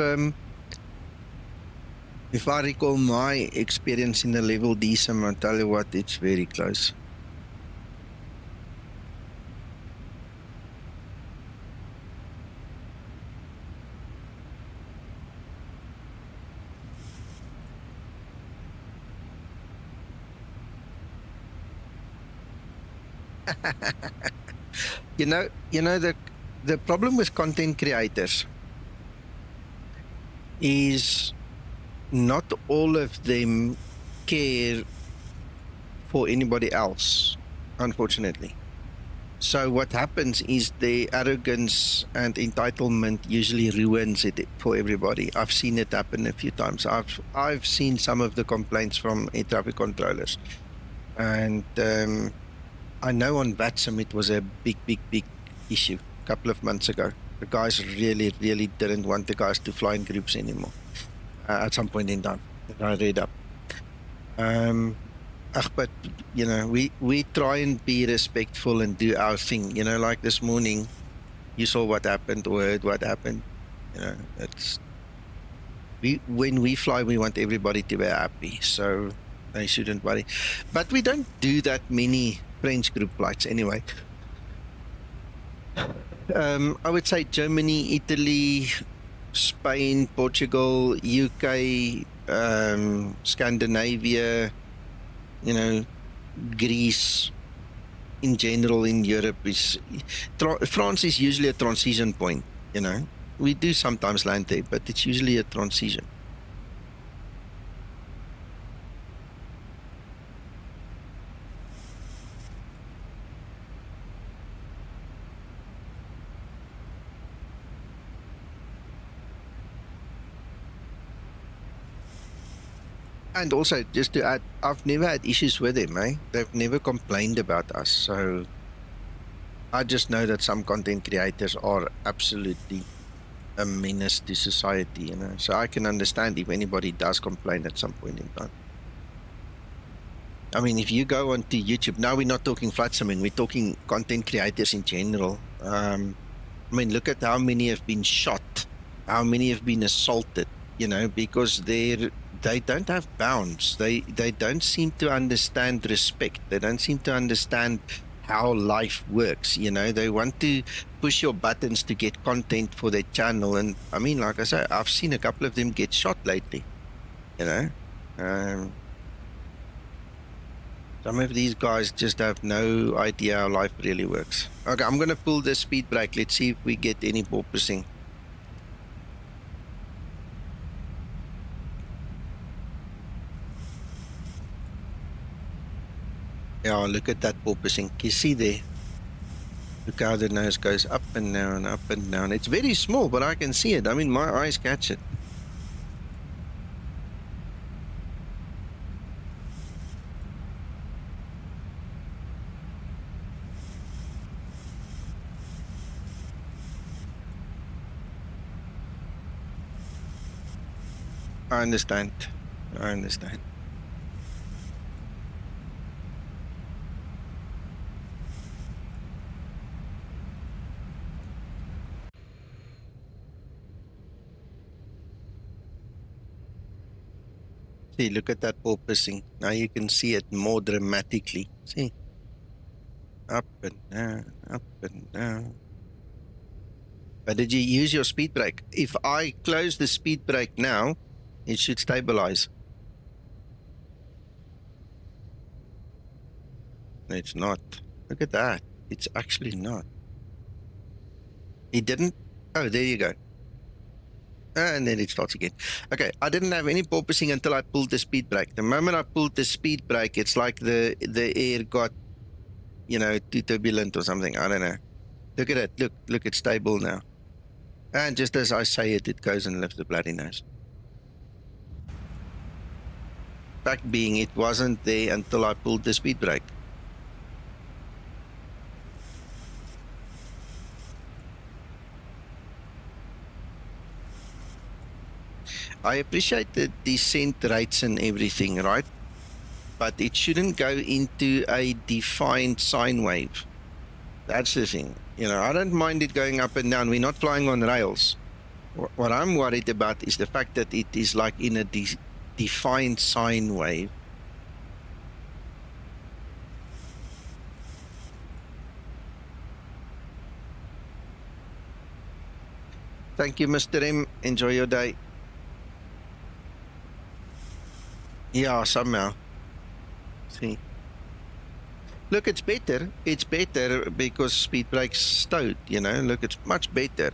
I recall my experience in the level D sim, I'll tell you what, it's very close. You know the problem with content creators is not all of them care for anybody else, unfortunately. So what happens is the arrogance and entitlement usually ruins it for everybody. I've seen it happen a few times. I've seen some of the complaints from air traffic controllers, and I know on VATSIM it was a big issue a couple of months ago. The guys really didn't want the guys to fly in groups anymore at some point in time. I read up. But you know, we try and be respectful and do our thing. You know, like this morning, you saw what happened or heard what happened. You know, when we fly, we want everybody to be happy, so they shouldn't worry. But we don't do that many French group flights anyway. I would say Germany, Italy, Spain, Portugal, UK, Scandinavia, you know, Greece, in general in Europe. France is usually a transition point, you know. We do sometimes land there, but it's usually a transition. And also, just to add, I've never had issues with them, eh? They've never complained about us. So I just know that some content creators are absolutely a menace to society, you know. So I can understand if anybody does complain at some point in time. I mean, if you go onto YouTube, now we're not talking flight simming, we're talking content creators in general. I mean, look at how many have been shot, how many have been assaulted, you know, because they don't have bounds. They don't seem to understand respect. They don't seem to understand how life works, you know. They want to push your buttons to get content for their channel. And I mean, like I say, I've seen a couple of them get shot lately, you know. Some of these guys just have no idea how life really works. Okay, I'm going to pull the speed brake. Let's see if we get any porpoising. Yeah, look at that porpoising. You see there? Look how the nose goes up and down, up and down. It's very small, but I can see it. I mean, my eyes catch it. I understand. I understand. See, look at that porpoising. Now you can see it more dramatically. See? Up and down, up and down. But did you use your speed brake? If I close the speed brake now, it should stabilize. It's not. Look at that. It's actually not. It didn't. Oh, there you go. And then it starts again. Okay, I didn't have any porpoising until I pulled the speed brake. The moment I pulled the speed brake, it's like the air got, you know, too turbulent or something. I don't know. Look at it. Look, it's stable now. And just as I say it, it goes and lifts the bloody nose. Fact being, it wasn't there until I pulled the speed brake. I appreciate the descent rates and everything, right? But it shouldn't go into a defined sine wave. That's the thing. You know, I don't mind it going up and down. We're not flying on rails. What I'm worried about is the fact that it is like in a defined sine wave. Thank you, Mr. M. Enjoy your day. Yeah, somehow. See. Look, it's better. It's better because speed brake's stowed, you know. Look, it's much better.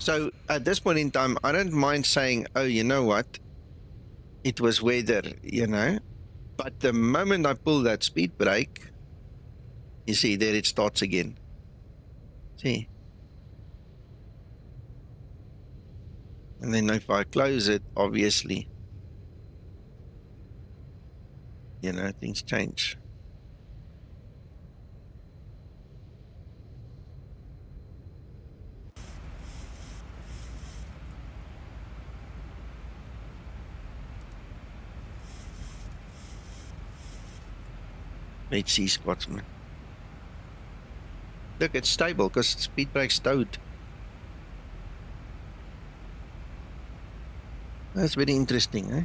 So at this point in time, I don't mind saying, oh, you know what? It was weather, you know. But the moment I pull that speed brake, you see, there it starts again. See? And then if I close it, obviously, you know, things change. HC Scotsman. Look, it's stable because speed brake's stowed. That's very interesting, eh?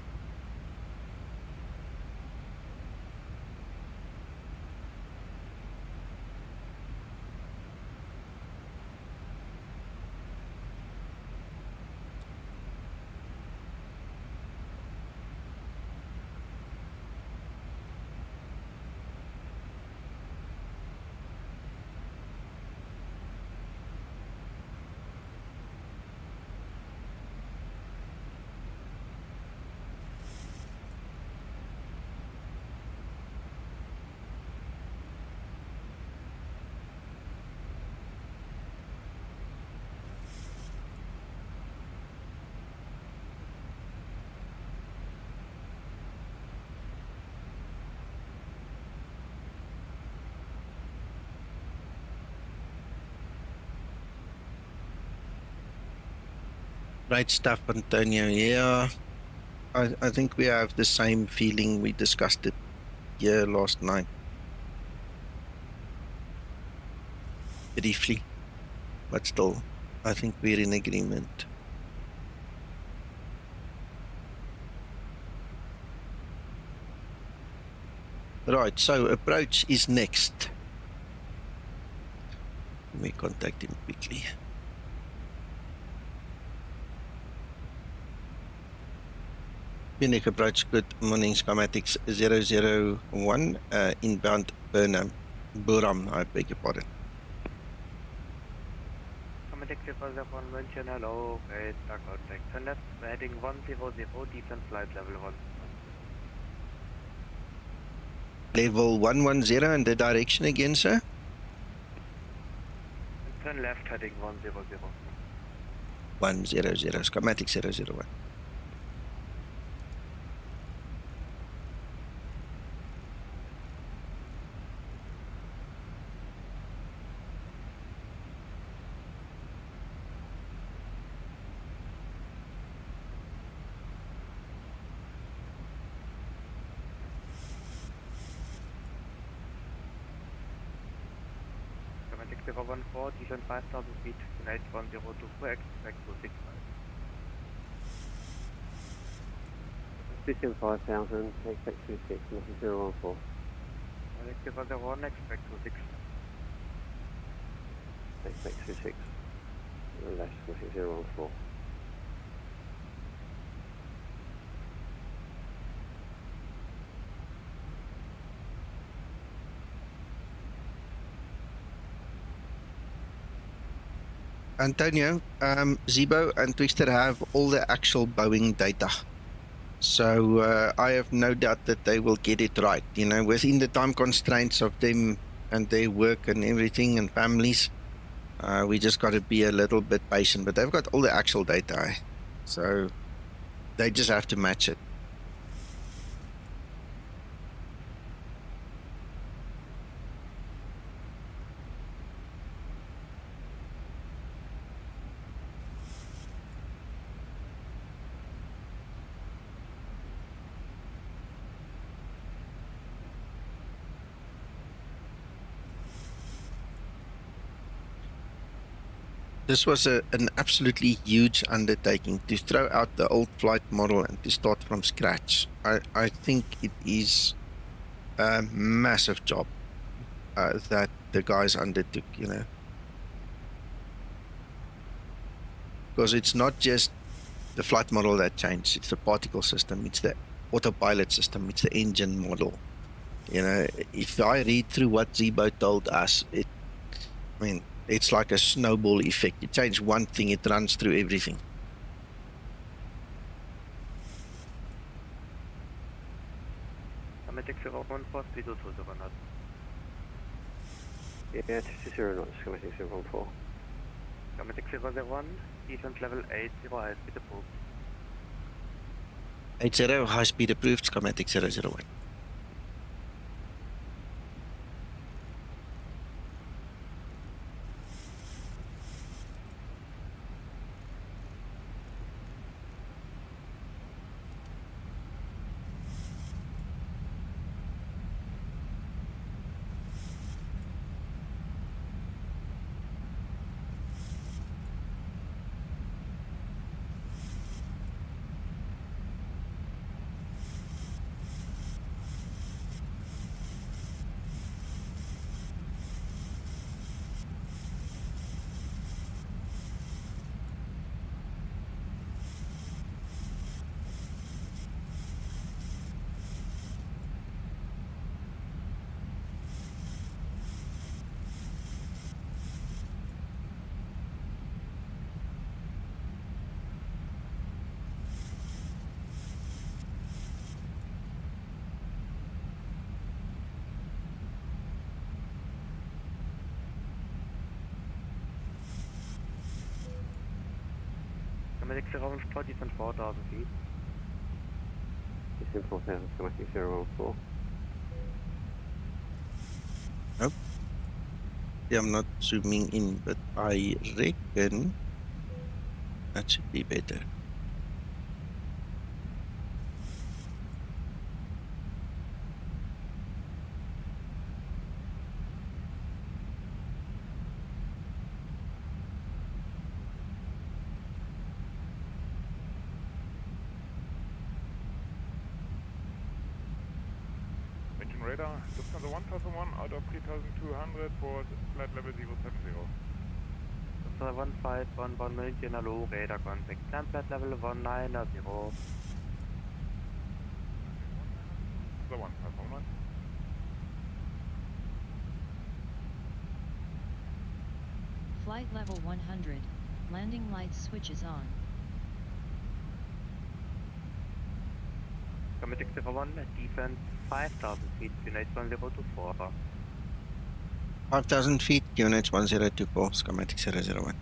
Great stuff, Antonio. Yeah, I think we have the same feeling. We discussed it here last night. Briefly, but still, I think we're in agreement. Right, so approach is next. Let me contact him quickly. Munich approach, good morning, Skymatix 001, inbound Buram, I beg your pardon. Skymatix 001 Changelog, contact turn left, heading 100, descent flight level 1. Level 110 and the direction again, sir? Turn left, heading 100. 100, Skymatix 001. Skymatix 014, descent 5,000 feet, tonight 1024, expect to 65. Descend 5,000, expect 26, nothing 014. Skymatix 001, expect to 6. Expect 26, left, nothing 014. Antonio, Zibo and Twister have all the actual Boeing data. So I have no doubt that they will get it right, you know, within the time constraints of them and their work and everything and families. We just got to be a little bit patient, but they've got all the actual data. So they just have to match it. This was an absolutely huge undertaking to throw out the old flight model and to start from scratch. I think it is a massive job that the guys undertook, you know. Because it's not just the flight model that changed, it's the particle system, it's the autopilot system, it's the engine model. You know, if I read through what Zibo told us, it's like a snowball effect. You change one thing, it runs through everything. Skymatix 014, speed 220 knots. Yeah, 220 knots, Skymatix 014. Skymatix 001, descent level 80, high speed approved. 80, high speed approved, Skymatix 001. Skymatix 014, descent 4,000 feet. Descend 4,000, Skymatix 014. Nope. Yeah, I'm not zooming in, but I reckon That should be better. Engine radar, Lufthansa 1001 out of 3200 for flight level 070. Lufthansa 1511 München, hello, radar contact, climb flight level 190. The 1501. Flight level 100, landing lights switches on. SkymatixVA1, defense 5000 feet, unit 1024. 5,000 feet, units 1024, Skymatix 001.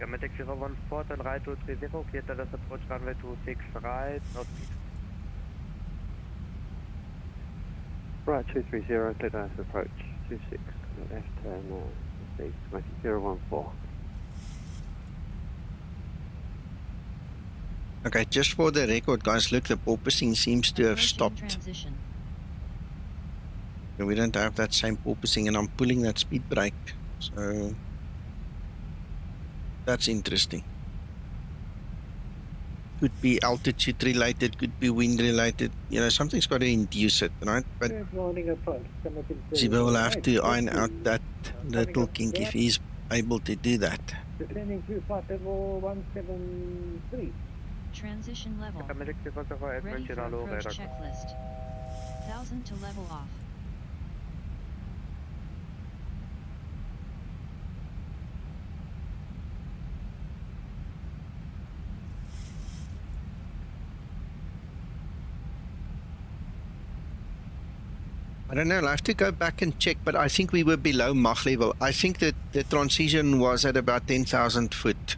SkymatixVA1 port and right 230, clear to approach runway 26 right, not speed. Right, 230, clear to approach 26, left turn, speed, Skymatix 014. Okay, just for the record, guys, look, the porpoising seems to have Approaching stopped. transition. We don't have that same porpoising, and I'm pulling that speed brake. So that's interesting. Could be altitude related, could be wind related. You know, something's got to induce it, right? But Good morning, approach. Zibo will have to iron out that little kink if he's able to do that. Descending to flight level 173. Transition level. SkymatixVA1 Ready München, for hello, approach radar. checklist. 1000 to level off. I don't know, I'll have to go back and check, but I think we were below Mach level. I think that the transition was at about 10,000 foot,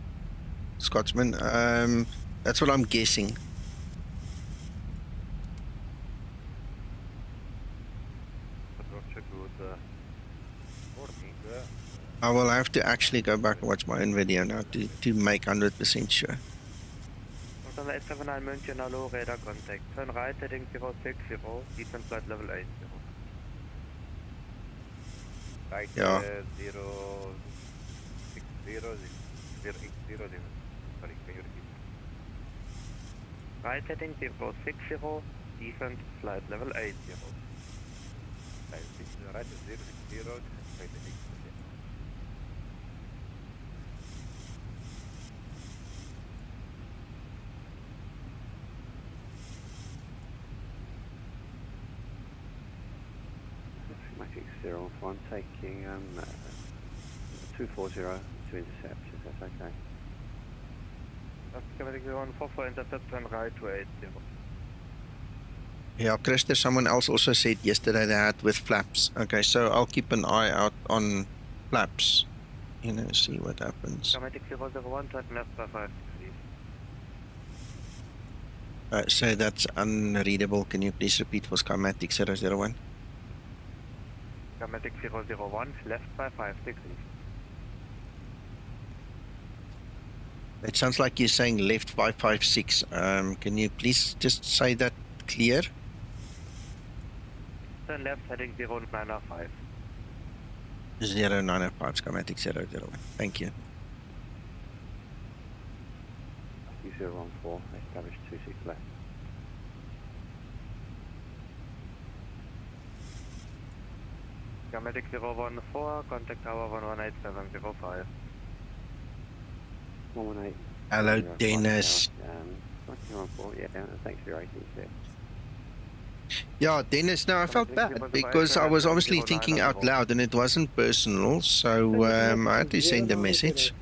Scotsman. That's what I'm guessing. I will have to actually go back and watch my own video now to make 100% sure. Lufthansa 879 München, hello, radar contact. Turn right, heading 060, descent flight level 80. Right, Yeah. 060, 080, sorry, can you repeat? Right, heading 060, descent flight level 80. Right, 060, flight 80. Skymatix 014, taking 240 to intercept, if that's okay. SkymatixVA1 44, intercept, turn right to 80. Yeah, Chris, there's someone else also said yesterday they had with flaps. Okay, so I'll keep an eye out on flaps. You know, see what happens. SkymatixVA1, turn left by 5 degrees. So that's unreadable. Can you please repeat for Skymatix 001? SkymatixVA1, left by 5 degrees. It sounds like you're saying left 556. Can you please just say that clear? Turn left, heading 095. 095, Skymatix 001. Thank you. 014, established 26 left. Skymatix 014, contact tower 118705. 118. Hello, Dennis. 1914, yeah, thanks for your ATC. Yeah, Dennis, no, I felt bad because I was obviously thinking out loud and it wasn't personal, so I had to send a message.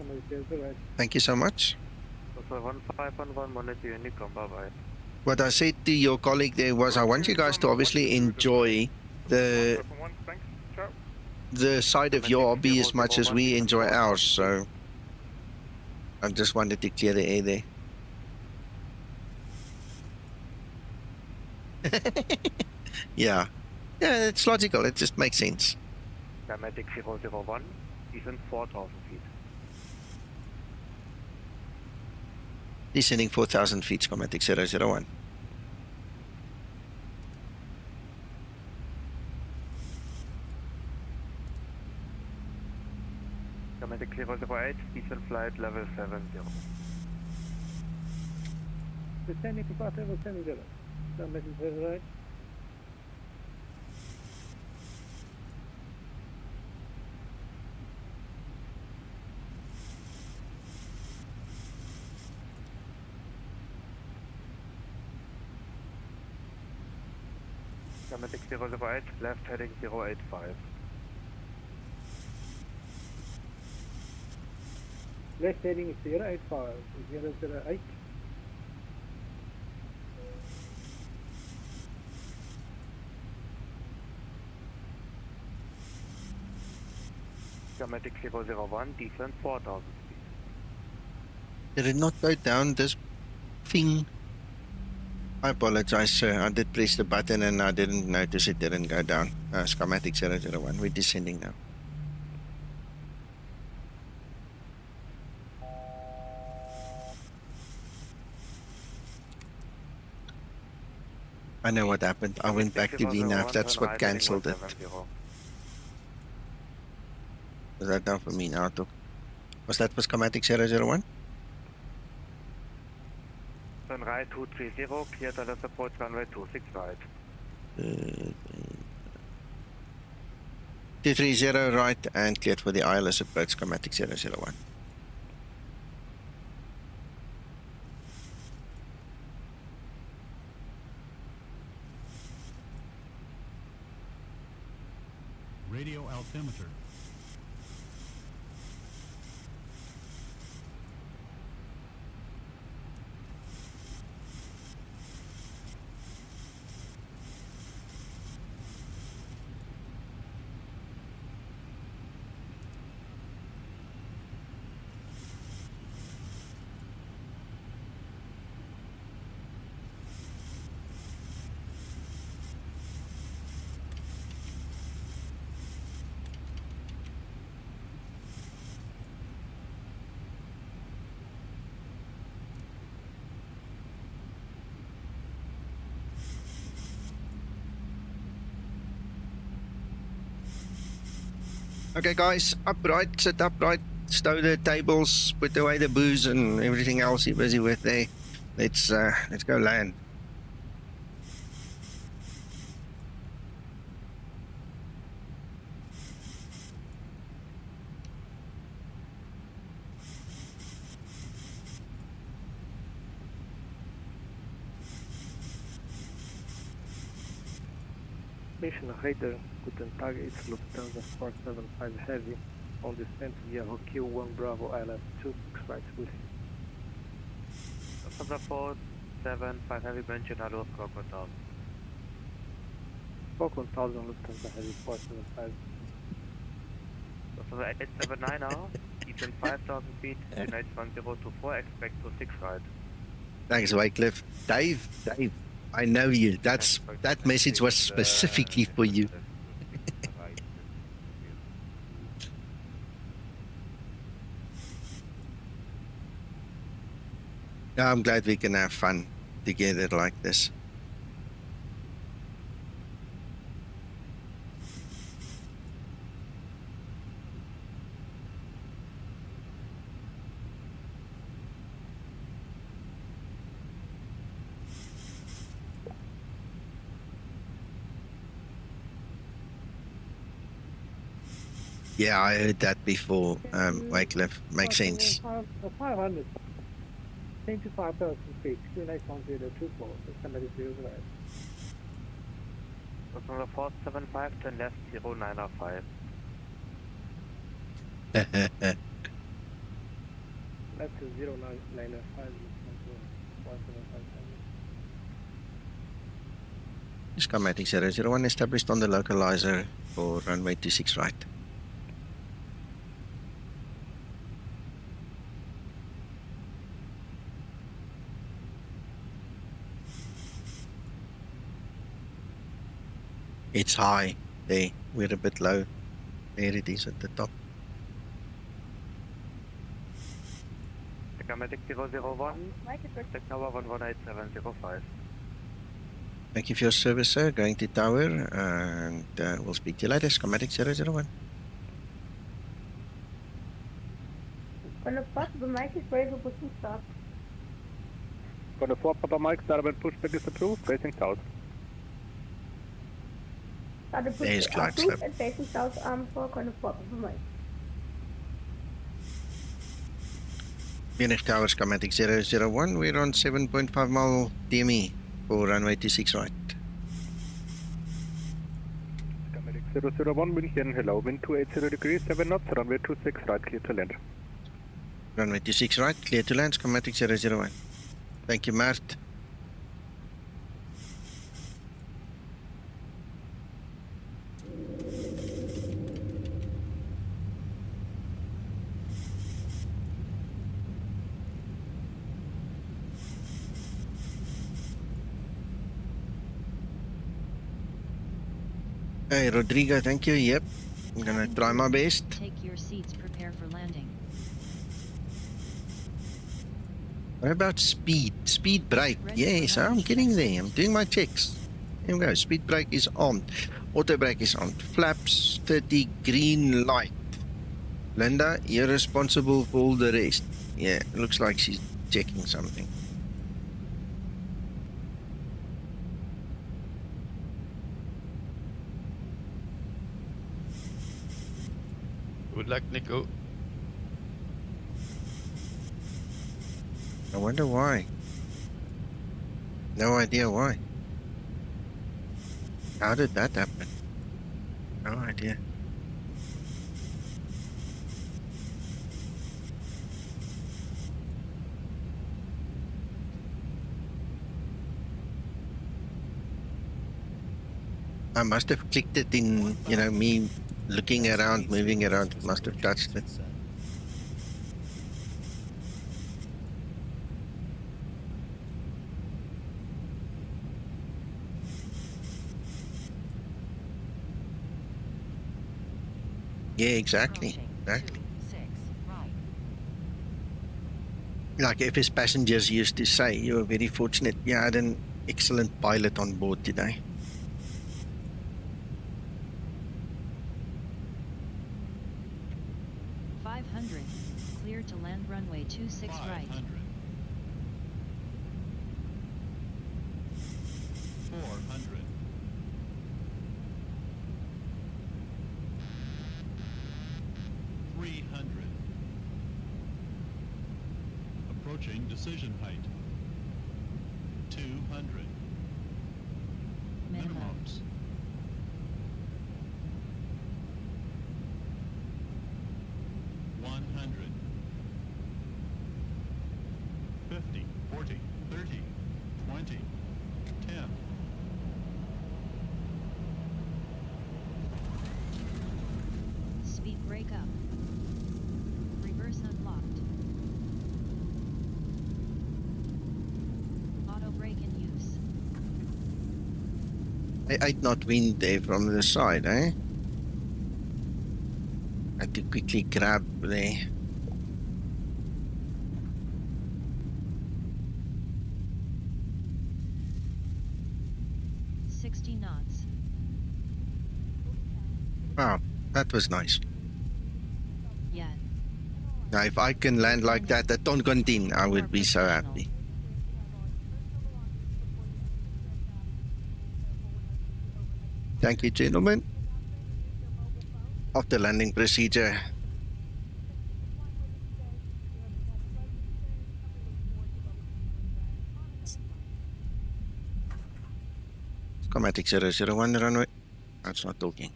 Thank you so much. So 1511, monitor Unicom, bye-bye. What I said to your colleague there was I want you guys to obviously enjoy the side of your hobby as much as we enjoy ours, so I just wanted to clear the air there. Yeah, it's logical. It just makes sense. Skymatix 001, descent 4,000 feet. Descending 4,000 feet, Skymatix 001. Skymatix 008, descent flight level 70. Descending to flight level 70. Skymatix 08. Skymatix 008, left heading 085. Left heading 085, 008. Skymatix 001, descent 4,000 feet. Did it not go down this thing? I apologize, sir. I did press the button and I didn't notice it didn't go down. Skymatix 001, we're descending now. I know what happened. I went back to VNAV. That's what cancelled it. Was that down for me now too? Was that for Skymatix 001? Turn right 230, cleared under support runway 26 right. 230 right and cleared for the ILS approach, Skymatix 001. Radio altimeter. Okay, guys, upright, sit upright, stow the tables, put away the booze and everything else you're busy with there. Let's go land. Mission Raider, guten Tag, it's Lufthansa 475 Heavy, on descent via ROKIL 1 Bravo Island 2, right with you. Lufthansa 475 Heavy, mention hello, Squawk 1000. Squawk 1000, Lufthansa Heavy 475. Lufthansa 879 now, descent 5,000 feet, United 1024, expect to 6 right. Thanks, Wycliffe. Dave, I know you. That message was specifically for you. Yeah, I'm glad we can have fun together like this. Yeah, I heard that before, Wycliffe. Makes sense. 500. 25,000 feet, 281024, SkymatixVA. Customer 475 to left 0905. Left to 0905. Skymatix 001 established on the localizer for runway 26 right. It's high there. We're a bit low. There it is at the top. Skymatix 001, take tower 118.705. Thank you for your service, sir. Going to tower, and we'll speak to you later. Skymatix 001. On the fourth, the mic is ready for pushing start. On the 4, Papa Mike, starboard pushback is approved, facing south. Started There's pushing glide approved slope. and facing south arm for on the fourth of the mic. Munich Tower, Skymatix 001. We're on 7.5 mile DME for runway 26 right. Skymatix 001, München, hello, wind 280 degrees, 7 knots, runway 26 right, clear to land. Runway 26 right, clear to land. Skymatix 001. Thank you, Mart. Hey, Rodrigo, thank you. Yep, I'm gonna try my best. Take your seats, prepare for landing. What about speed? Speed brake. Yes, I'm getting there. I'm doing my checks. Here we go. Speed brake is on. Auto brake is on. Flaps 30, green light. Linda, you're responsible for all the rest. Yeah, it looks like she's checking something. Good luck, Nico. I wonder why. No idea why. How did that happen? No idea. I must have clicked it in, you know, me looking around, moving around, must have touched it. Yeah, exactly. Exactly. Like if his passengers used to say, you were very fortunate. You had an excellent pilot on board today. Clear to land runway 26 right. 400. 300. Approaching decision height. 200. Minimums. 100. 50, 40, 30, 20, 10. Speed brake up. Reverse unlocked. Auto brake in use. I 8 knot wind there from the side, eh? I had to quickly grab there. Knots. Wow, that was nice. Yeah. Now, if I can land like that at Toncontin, I would be so happy. Thank you, gentlemen. After landing procedure. Skymatix 001 runway. That's not talking.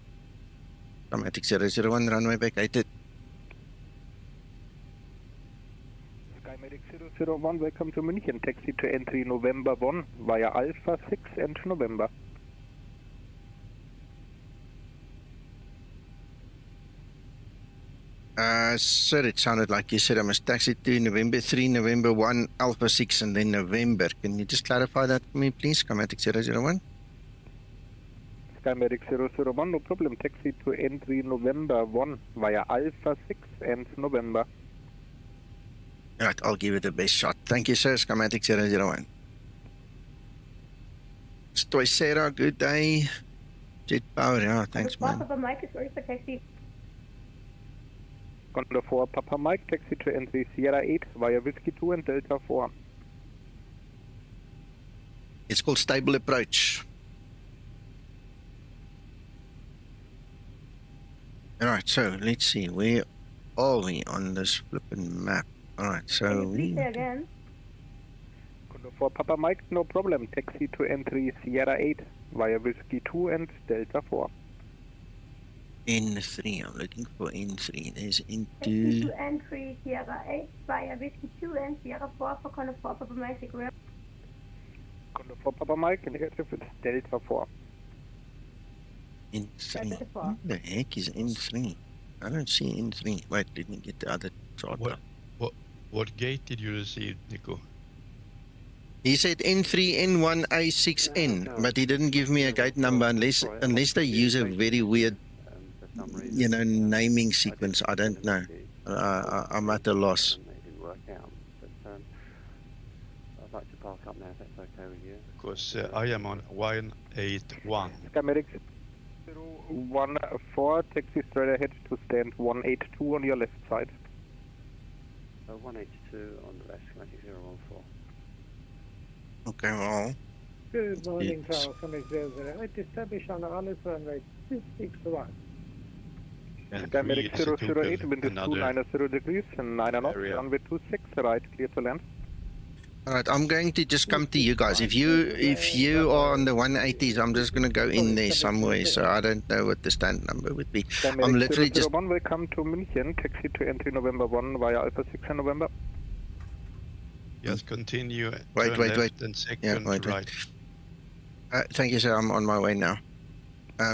Skymatix 001 runway vacated. Skymatix 001, welcome to Munich and taxi to entry November 1 via Alpha 6 and November. Sir, it sounded like you said I must taxi to November 3, November 1, Alpha 6, and then November. Can you just clarify that for me, please? Skymatix 001. Skymatix 001, no problem. Taxi to entry November 1 via Alpha 6 and November. Right, I'll give it the best shot. Thank you, sir. Skymatix 001. Stoicera, good day. Jet Power, yeah, thanks, man. Papa Mike is ready for taxi. Condor 4, Papa Mike, taxi to entry Sierra 8 via Whiskey 2 and Delta 4. It's called stable approach. Alright, so let's see, where are we on this flipping map? Alright, so Please say again. Condor 4, Papa Mike, no problem. Taxi to entry Sierra 8 via Whiskey 2 and Delta 4. N3, I'm looking for N3. There's Taxi N2. to entry Sierra 8 via Whiskey 2 and Sierra 4 for Condor 4 Papa Mike. Condor 4, Papa Mike, negative, it's Delta 4. N3. What the heck is N3? I don't see N3. Wait, let me get the other chart up. What gate did you receive, Nico? He said N3, N1, A6N, but he didn't give me a gate number unless they use a very weird, you know, naming sequence. I don't know. I'm at a loss. It didn't work out, but I'd like to park up now if that's okay with you. Because I am on 181. Skymatix 014, taxi straight ahead to stand 182 on your left side. 182 on the left, Skymatix 014. Okay, well. Good morning, Tower Skymatix 008. Establish on the Alice runway 261. Skymatix 008, wind is 290 degrees and 9 knots, runway 26, right, clear to land. Alright, I'm going to just come to you guys. If you are on the 180s, I'm just going to go in there somewhere, so I don't know what the stand number would be. I'm literally just... 001, welcome to Munich, taxi to entry November 1 via Alpha 6 and November. Just continue. Wait. And second right. Thank you, sir. I'm on my way now.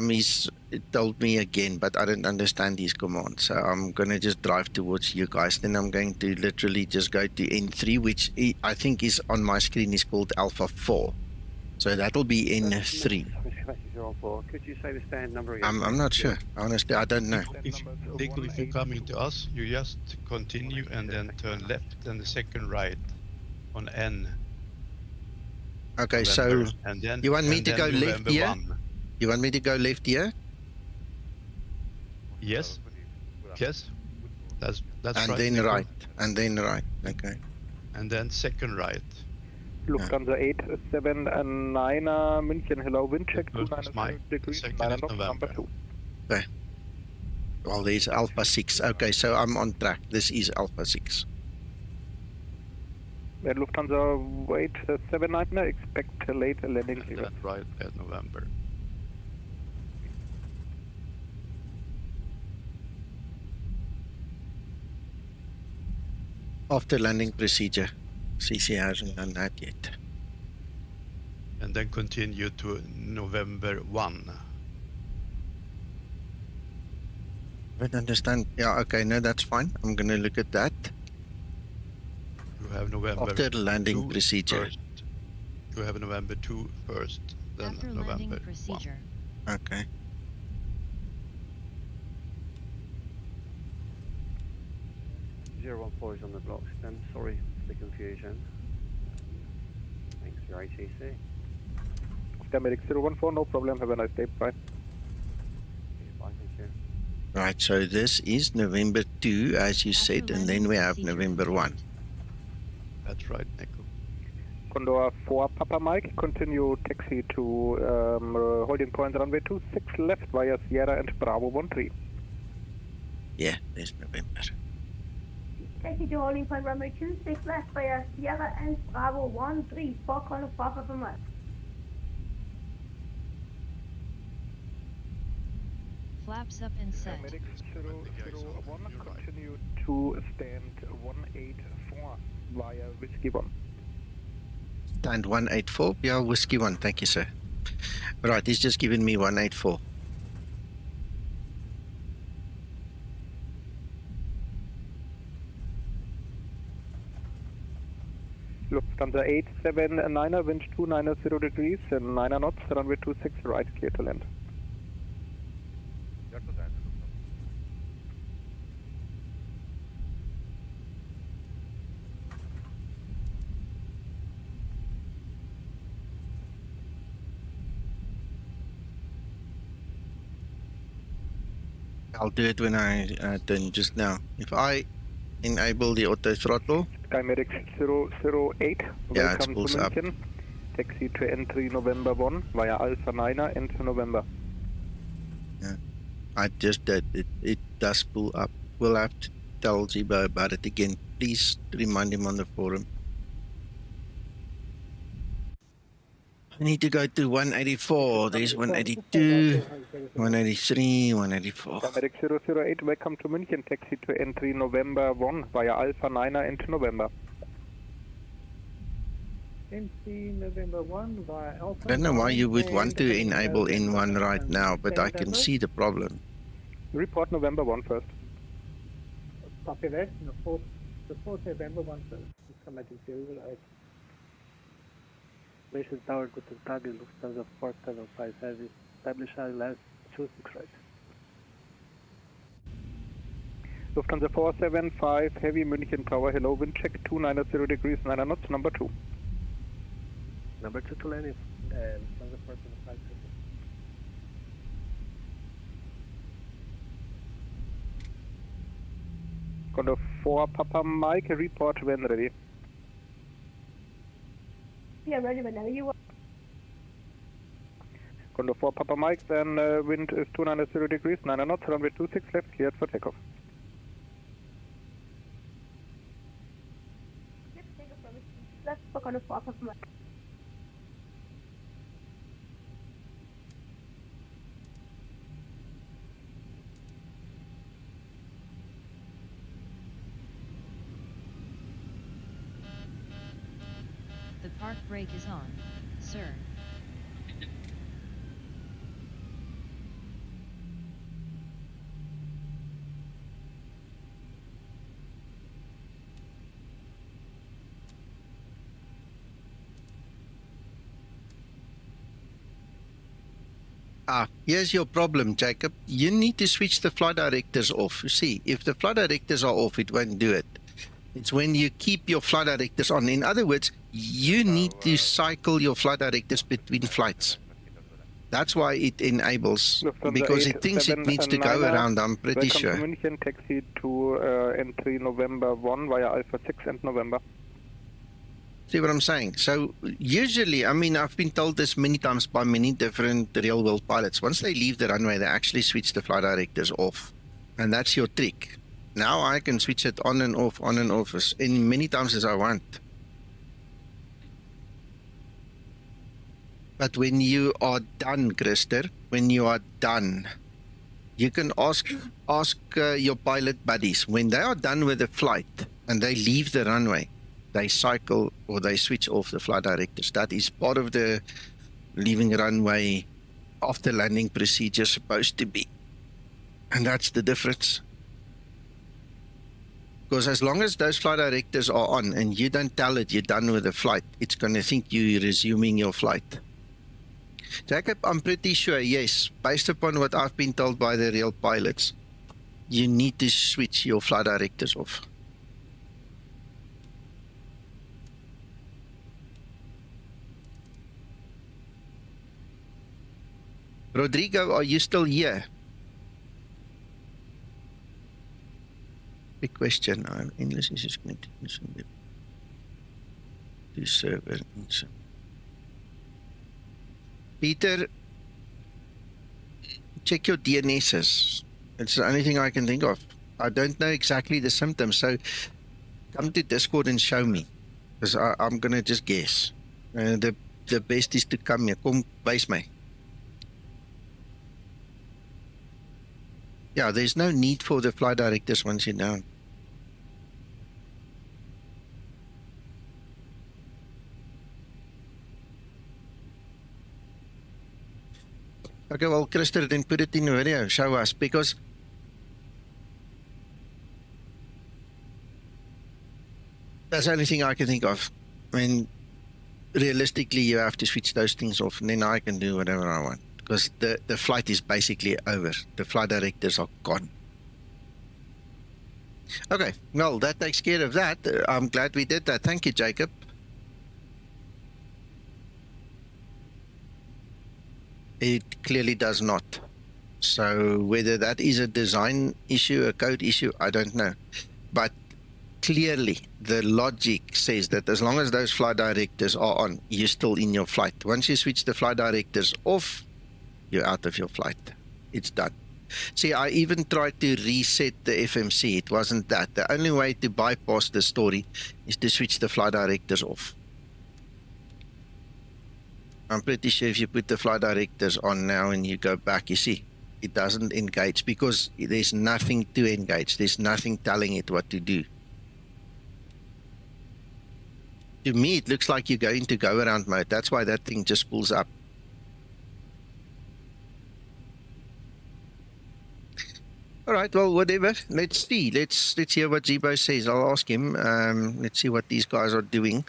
He's told me again, but I don't understand his command. So I'm going to just drive towards you guys. Then I'm going to literally just go to N3, which I think is on my screen is called Alpha 4. So that'll be N3. Could you say the stand number again? I'm not sure. Honestly, I don't know. If you're coming to us, you just continue and then turn left and the second right on N. Okay, November. so and then, you want me to go left November here? 1. You want me to go left here? Yes. Yes. That's and right. Then right. And then right. Okay. And then second right. Lufthansa 879 München, hello, wind check 290 degrees, 9 knots, number 2. Okay. Well, there's Alpha 6. Okay, so I'm on track. This is Alpha 6. Lufthansa wait 79, expect a late landing clearance. That's right at November. After landing procedure. CC hasn't done that yet. And then continue to November 1. I don't understand. Yeah, okay, no, that's fine. I'm going to look at that. You have November after landing procedure. First. You have November 2 first, then after November landing procedure. 1. Okay. Zero 14 is on the blocks then. Sorry for the confusion. Thanks for your ATC. Skymatix 014, no problem. Have a nice day. Bye. Bye, thank you. Right, so this is November 2, as you said, and then we have November 1. That's right, Nico. Condor 4, Papa Mike, continue taxi to holding point runway 26 left via Sierra and Bravo 13. Yeah, there's November. Taxi to holding point runway 26 left via Sierra and Bravo 13 for corner Papa from us. Flaps up and set. Skymatix 001, continue to stand 184 via Whiskey 1. Stand 184, yeah, Whiskey 1, thank you, sir. Right, he's just given me 184. Lufthansa 879er, wind 290 degrees and 9 knots, runway 26 right, clear to land. I'll do it when I turn just now. If I enable the auto throttle. Skymatix 008, Yeah, it welcome pulls to up. Munich. Taxi to entry November 1 via Alpha 9er into November. Yeah, I just did. It does pull up. We'll have to tell Zibo about it again. Please remind him on the forum. I need to go to 184. There's 182, 183, 184. Skymatix 008, welcome to Munich. Taxi to entry November 1 via Alpha 9er into November. Empty November 1 via Alpha. I don't know why you would want to enable N1 right now, but I can see the problem. Report November 1 first. Copy that. The 4th November 1 first. Skymatix 008. Station Tower, guten Tag, Lufthansa 475 Heavy. Establish ILS 26 right. Lufthansa 475 Heavy, Munich Tower, hello, wind check 290 degrees, 9 knots, number 2. Number 2 to landing. Lufthansa 475 Heavy. Condor 4 Papa Mike, report when ready. Yeah, ready whenever you want. Condor 4 Papa Mike, then wind is 290 degrees, 9 knots, runway 26 left, cleared for takeoff. Yep, take a from left for corner Papa from us. The park brake is on, sir. Here's your problem, Jacob. You need to switch the flight directors off. You see, if the flight directors are off, it won't do it. It's when you keep your flight directors on. In other words, you need to cycle your flight directors between flights. That's why it enables, because it thinks it needs to go around, I'm pretty welcome sure. To Munich, taxi to entry November 1 via Alpha 6 and November. See what I'm saying? So usually, I mean, I've been told this many times by many different real-world pilots. Once they leave the runway, they actually switch the flight directors off. And that's your trick. Now I can switch it on and off as many times as I want. But when you are done, Christer, when you are done, you can ask your pilot buddies, when they are done with the flight and they leave the runway, they cycle or they switch off the flight directors. That is part of the leaving runway after landing procedure supposed to be. And that's the difference. Because as long as those flight directors are on and you don't tell it you're done with the flight, it's going to think you're resuming your flight. Jacob, I'm pretty sure, yes, based upon what I've been told by the real pilots, you need to switch your flight directors off. Rodrigo, are you still here? Big question. I'm endless issues connected to server. Peter, check your DNSs. It's the only thing I can think of. I don't know exactly the symptoms, so come to Discord and show me, because I'm going to just guess. The best is to come here. Kom, wys my. Yeah, there's no need for the flight directors once you're down. Okay, well, Christer, then put it in the video. Show us, because that's the only thing I can think of. I mean, realistically, you have to switch those things off, and then I can do whatever I want, because the flight is basically over. The flight directors are gone. Okay, well, that takes care of that. I'm glad we did that. Thank you, Jacob. It clearly does not. So whether that is a design issue, a code issue, I don't know. But clearly, the logic says that as long as those flight directors are on, you're still in your flight. Once you switch the flight directors off, you're out of your flight. It's done. See, I even tried to reset the FMC. It wasn't that. The only way to bypass the story is to switch the flight directors off. I'm pretty sure if you put the flight directors on now and you go back, you see, it doesn't engage because there's nothing to engage. There's nothing telling it what to do. To me, it looks like you're going to go around mode. That's why that thing just pulls up. All right, well, whatever. Let's see. Let's hear what Zibo says. I'll ask him. Let's see what these guys are doing.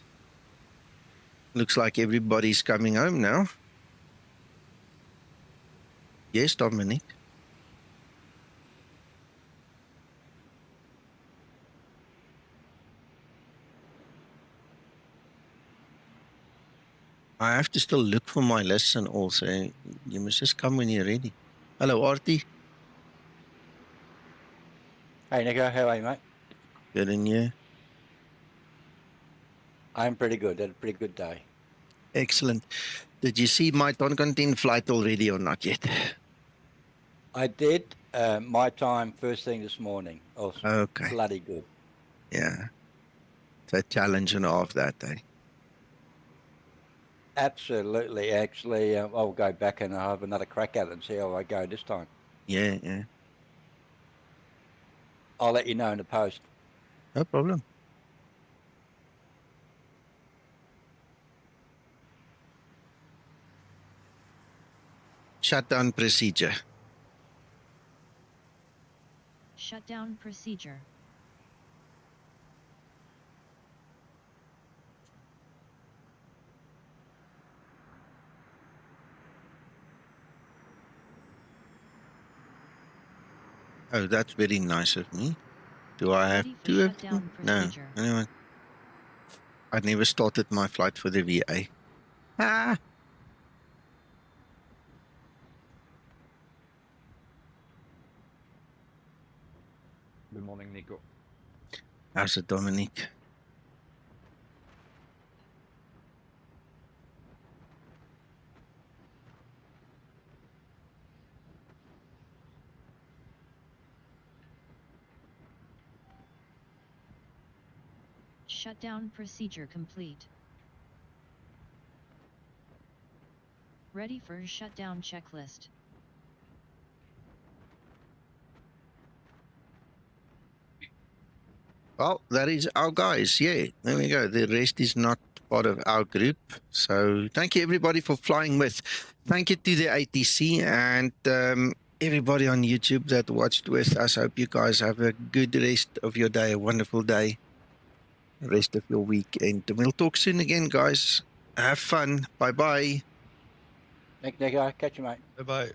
Looks like everybody's coming home now. Yes, Dominic. I have to still look for my lesson also. You must just come when you're ready. Hello, Artie. Hey, Nico, how are you, mate? Good, and you? I'm pretty good. Had a pretty good day. Excellent. Did you see my Toncontin flight already or not yet? I did. My time first thing this morning. Oh, okay. Bloody good. Yeah. It's a challenge and a half that day. Absolutely. Actually, I'll go back and I'll have another crack at it and see how I go this time. Yeah, yeah. I'll let you know in the post. No problem. Shutdown procedure. Shutdown procedure. Oh, that's very nice of me. Do I have to have them? No. Anyway, I never started my flight for the VA. Ah. Good morning, Nico. How's it, Dominic? Shutdown procedure complete. Ready for shutdown checklist. Well, that is our guys. Yeah, there we go. The rest is not part of our group. So thank you, everybody, for flying with. Thank you to the ATC and everybody on YouTube that watched with us. Hope you guys have a good rest of your day, a wonderful day, rest of your week. And we'll talk soon again, guys. Have fun. Bye-bye. Thanks, Nico. Catch you, mate. Bye-bye.